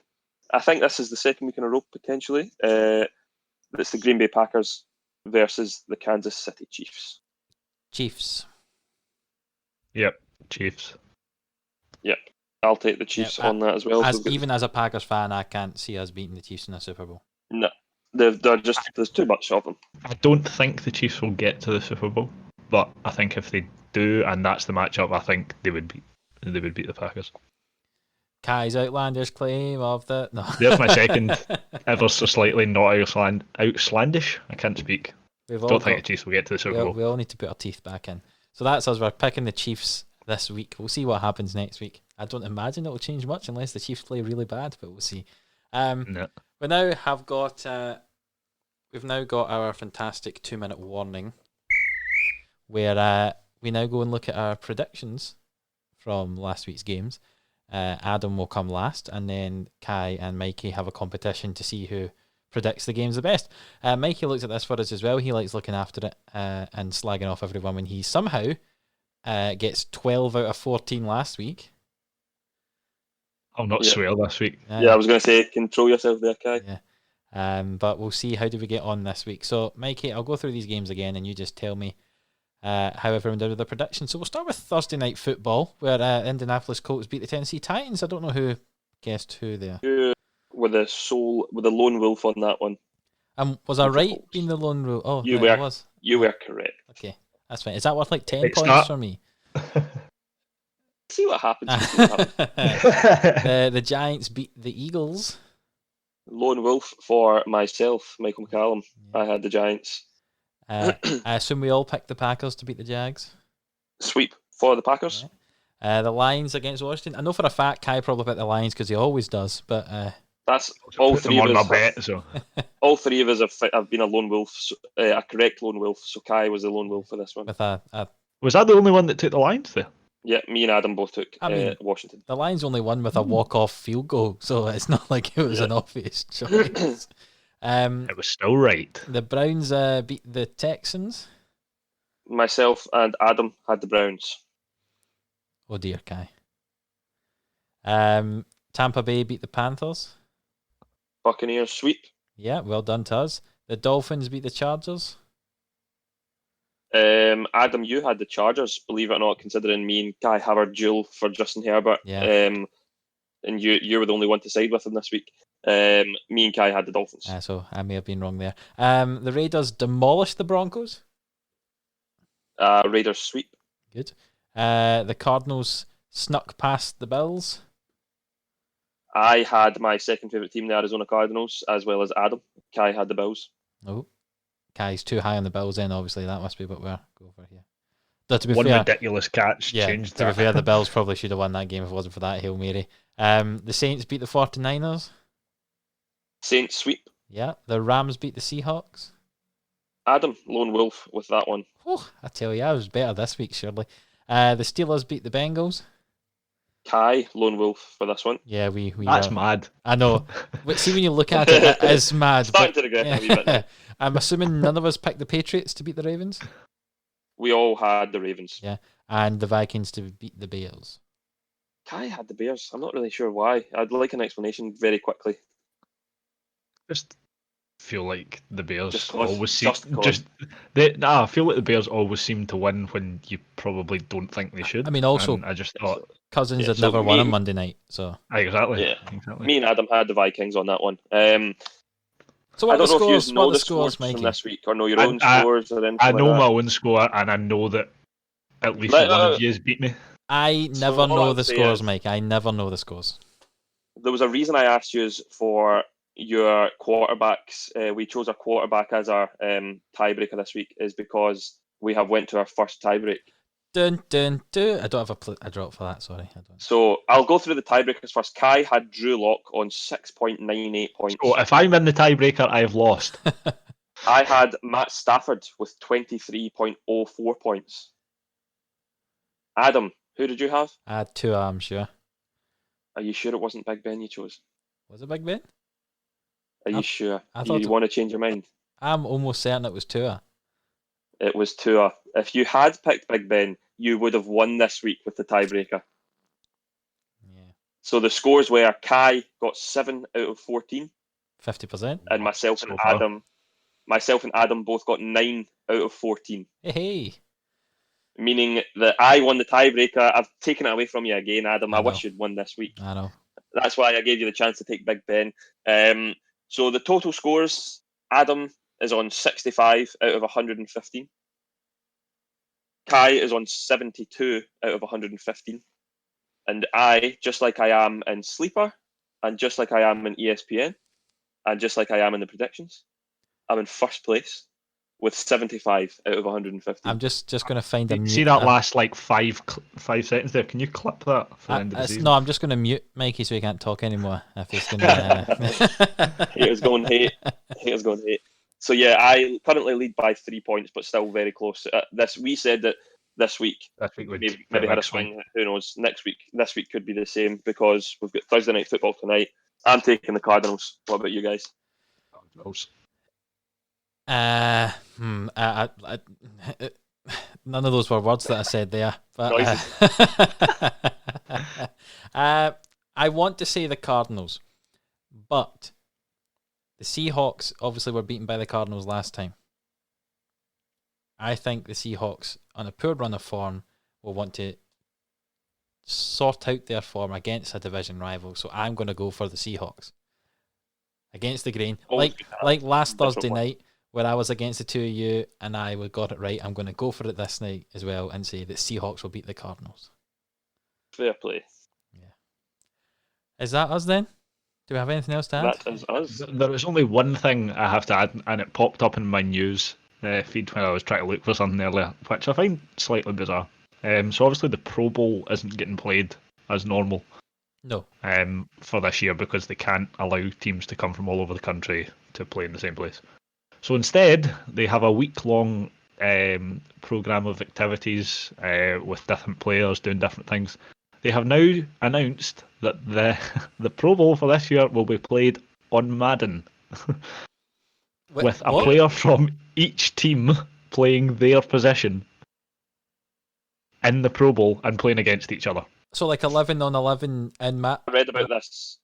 I think this is the second week in a row, potentially. It's the Green Bay Packers versus the Kansas City Chiefs. Chiefs. Yep, Chiefs. Yep, I'll take the Chiefs on that as well. Even as a Packers fan, I can't see us beating the Chiefs in the Super Bowl. No, there's too much of them. I don't think the Chiefs will get to the Super Bowl, but I think if they do, and that's the matchup, I think they would beat the Packers. Kai's outlandish claim of the... No. There's my second ever so slightly not outlandish. I can't speak. Don't think the Chiefs will get to the Super Bowl. We all need to put our teeth back in. So that's us. We're picking the Chiefs this week. We'll see what happens next week. I don't imagine it will change much unless the Chiefs play really bad, but we'll see. No. We now have got... we've now got our fantastic 2-minute warning. where we now go and look at our predictions from last week's games. Adam will come last, and then Kai and Mikey have a competition to see who predicts the games the best. Mikey looks at this for us as well. He likes looking after it and slagging off everyone when he somehow gets 12 out of 14 last week. I'll not swear this week. Yeah, I was going to say, control yourself there, Kai. Yeah. But we'll see how do we get on this week. So, Mikey, I'll go through these games again, and you just tell me how everyone did with their prediction. So we'll start with Thursday Night Football, where Indianapolis Colts beat the Tennessee Titans. I don't know who guessed who there. With the lone wolf on that one. Was I right being the lone wolf? Oh, you were. Was. You were correct. Okay, that's fine. Is that worth like 10 points for me? See what happens. The Giants beat the Eagles. Lone wolf for myself, Michael McCallum. Yeah. I had the Giants. I assume we all picked the Packers to beat the Jags. Sweep for the Packers. Yeah. The Lions against Washington. I know for a fact Kai probably picked the Lions because he always does, but that's all three of us. Bet, so. All three of us have been a lone wolf, a correct lone wolf. So Kai was the lone wolf for this one. With was that the only one that took the Lions there? Yeah, me and Adam both took Washington. The Lions only won with a walk-off field goal, so it's not like it was an obvious choice. It was still right. The Browns beat the Texans. Myself and Adam had the Browns. Oh dear, Kai. Tampa Bay beat the Panthers. Buccaneers sweep. Yeah, well done to us. The Dolphins beat the Chargers. Adam, you had the Chargers, believe it or not, considering me and Kai have our duel for Justin Herbert. Yeah. And you were the only one to side with him this week. Me and Kai had the Dolphins. So I may have been wrong there. The Raiders demolished the Broncos. Raiders sweep. Good. The Cardinals snuck past the Bills. I had my second favourite team, the Arizona Cardinals, as well as Adam. Kai had the Bills. Oh. Kai's too high on the Bills then, obviously. That must be what we're going for here. One ridiculous catch changed that. To be fair, the Bills probably should have won that game if it wasn't for that Hail Mary. The Saints beat the 49ers. Saints sweep. Yeah. The Rams beat the Seahawks. Adam, lone wolf with that one. Oh, I tell you, I was better this week, surely. The Steelers beat the Bengals. Kai, lone wolf for this one. Yeah, we That's mad. I know. See, when you look at it, it is mad. Starting to regret a wee bit. I'm assuming none of us picked the Patriots to beat the Ravens. We all had the Ravens. Yeah, and the Vikings to beat the Bears. Kai had the Bears. I'm not really sure why. I'd like an explanation very quickly. Just feel like the Bears always seem I feel like the Bears always seem to win when you probably don't think they should. I mean, also, I just thought Cousins had never won on Monday night, so exactly. Yeah, me and Adam had the Vikings on that one. So what I don't know scores, if you know the scores from Mikey? this week or know your own scores or anything. I know like my own score, and I know that at least one of you has beat me. I never know the scores, Mike. I never know the scores. There was a reason I asked you for your quarterbacks. We chose our quarterback as our tiebreaker this week is because we have went to our first tiebreak. Dun, dun, dun. I don't have a drop for that, sorry. I don't. So I'll go through the tiebreakers first. Kai had Drew Lock on 6.98 points. So if I'm in the tiebreaker, I've lost. I had Matt Stafford with 23.04 points. Adam, who did you have? I had Tua, I'm sure. Are you sure it wasn't Big Ben you chose? Was it Big Ben? Are you sure? Do you want to change your mind? I'm almost certain it was Tua. It was Tua. If you had picked Big Ben, you would have won this week with the tiebreaker. Yeah. So the scores were Kai got 7 out of 14. 50%. And myself and Adam both got 9 out of 14. Hey. Meaning that I won the tiebreaker. I've taken it away from you again, Adam. I wish you'd won this week. I know. That's why I gave you the chance to take Big Ben. So the total scores, Adam is on 65 out of 115. Kai is on 72 out of 115. And I, just like I am in Sleeper, and just like I am in ESPN, and just like I am in the predictions, I'm in first place with 75 out of 115. I'm just going to find a mute. See that last like 5 seconds there? Can you clip that for the end of the season? No, I'm just going to mute Mikey so he can't talk anymore. If he's going to... Haters going hate. Haters going hate. So yeah, I currently lead by 3 points, but still very close. We said that this week would maybe had a swing. Who knows? This week could be the same because we've got Thursday night football tonight. I'm taking the Cardinals. What about you guys? None of those were words that I said there. But, I want to say the Cardinals, but the Seahawks obviously were beaten by the Cardinals last time. I think the Seahawks, on a poor run of form, will want to sort out their form against a division rival. So I'm going to go for the Seahawks. Against the grain. Like last Thursday night, where I was against the two of you and I got it right, I'm going to go for it this night as well and say that Seahawks will beat the Cardinals. Fair play. Yeah. Is that us then? Do we have anything else to add? That is us. There was only one thing I have to add, and it popped up in my news feed when I was trying to look for something earlier, which I find slightly bizarre. So obviously the Pro Bowl isn't getting played as normal. No. For this year because they can't allow teams to come from all over the country to play in the same place. So instead, they have a week-long program of activities with different players doing different things. They have now announced that the Pro Bowl for this year will be played on Madden, with a player from each team playing their position in the Pro Bowl and playing against each other. So like 11 on 11 in Matt. I read about this.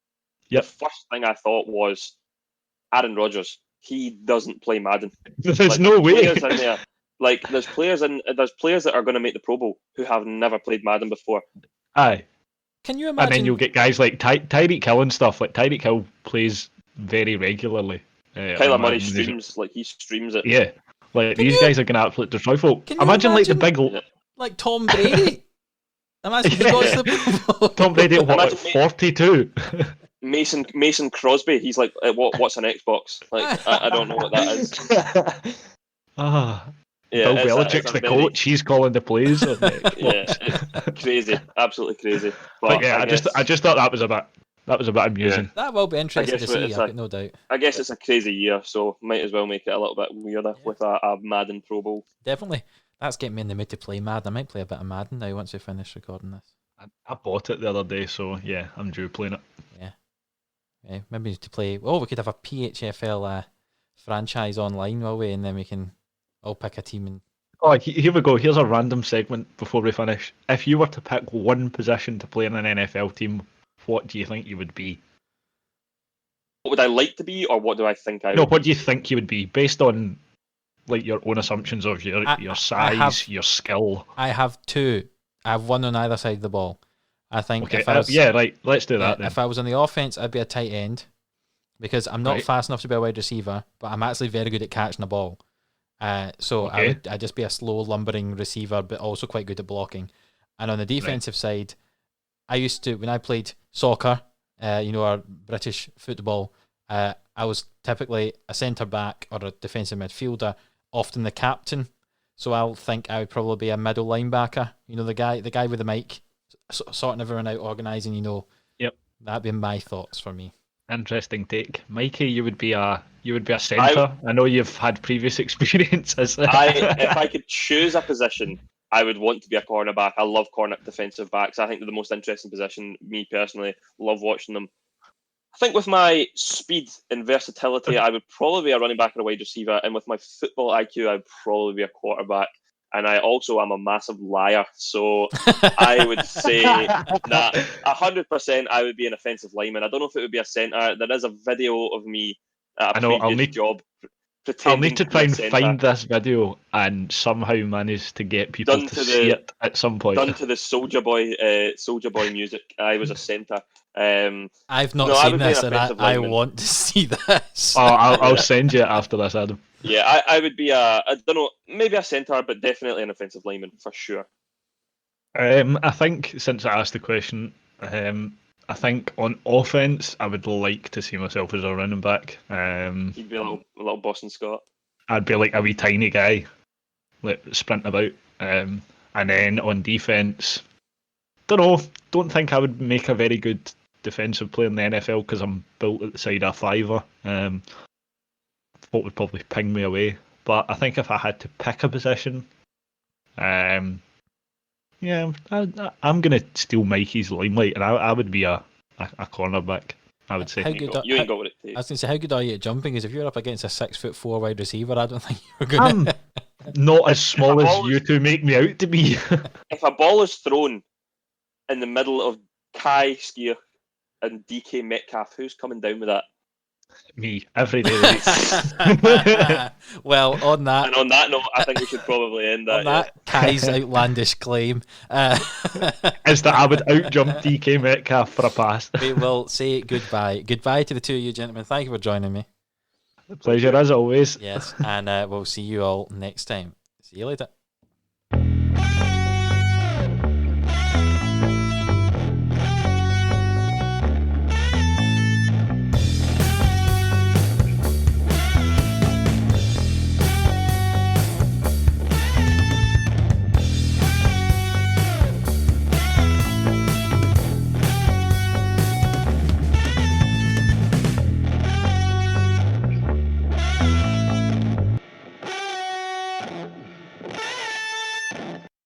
Yep. The first thing I thought was Aaron Rodgers. He doesn't play Madden. There's no way. In there. Like there's players that are going to make the Pro Bowl who have never played Madden before. Aye. Can you imagine? And then you'll get guys like Tyreek Hill and stuff. Like Tyreek Hill plays very regularly. Kyler Murray streams, like he streams it. Yeah. Like these guys are going to absolutely destroy folk. Imagine like the big... Like Tom Brady. Imagine he got the Bowl. Tom Brady at what, like 42? Mason Crosby, he's like, what's an Xbox? Like, I don't know what that is. Bill Belichick's the coach. He's calling the plays. Yeah, it's crazy, absolutely crazy. But yeah, I just thought that was a bit amusing. Yeah. That will be interesting to see. I've got no doubt. I guess it's a crazy year, so might as well make it a little bit weirder with a Madden Pro Bowl. Definitely, that's getting me in the mood to play Madden. I might play a bit of Madden now once we finish recording this. I bought it the other day, so yeah, I'm due playing it. Yeah, maybe to play. Oh, we could have a PHFL franchise online, will we? And then we can all pick a team. And here we go. Here's a random segment before we finish. If you were to pick one position to play in an NFL team, what do you think you would be? What would I like to be, or what do I think I would? No, what do you think you would be, based on like your own assumptions of your size, your skill? I have two. I have one on either side of the ball. I think okay, if I was, right, let's do that then. If I was on the offense, I'd be a tight end because I'm not fast enough to be a wide receiver, but I'm actually very good at catching the ball. So I'd just be a slow, lumbering receiver, but also quite good at blocking. And on the defensive side, I used to, when I played soccer, our British football, I was typically a centre back or a defensive midfielder, often the captain. So I'll think I would probably be a middle linebacker. The guy with the mic, sorting everyone out, organising. Yep. That'd be my thoughts for me. Interesting take, Mikey. You would be a centre. I know you've had previous experiences. If I could choose a position, I would want to be a cornerback. I love corner defensive backs. I think they're the most interesting position. Me personally, love watching them. I think with my speed and versatility, I would probably be a running back or a wide receiver. And with my football IQ, I'd probably be a quarterback. And I also am a massive liar. So I would say that 100% I would be an offensive lineman. I don't know if it would be a centre. There is a video of me at a previous job. I'll need to try and find this video and somehow manage to get people to see it at some point. Done to the Soldier Boy music. I was a centre. I've not seen this, and I want to see this. I'll send you it after this, Adam. Yeah, I would be I don't know, maybe a centre, but definitely an offensive lineman for sure. I think since I asked the question, I think on offense, I would like to see myself as a running back. You'd be a little Boston Scott. I'd be like a wee tiny guy, like sprinting about. And then on defense, don't think I would make a very good defensive player in the NFL because I'm built at the side of a fiver. what would probably ping me away. But I think if I had to pick a position, I'm going to steal Mikey's limelight, and I would be a cornerback, I would say. You ain't got what it takes. I was going to say, how good are you at jumping? Because if you're up against a 6'4" wide receiver, I don't think you're going to... Not as small as you two make me out to be. If a ball is thrown in the middle of Kai Skier and DK Metcalf, who's coming down with that? Me, every day of the week. Well, on that... And on that note, I think we should probably end that. On that Kai's outlandish claim... is that I would out-jump DK Metcalf for a pass. We will say goodbye. Goodbye to the two of you, gentlemen. Thank you for joining me. Pleasure as always. Yes, and we'll see you all next time. See you later.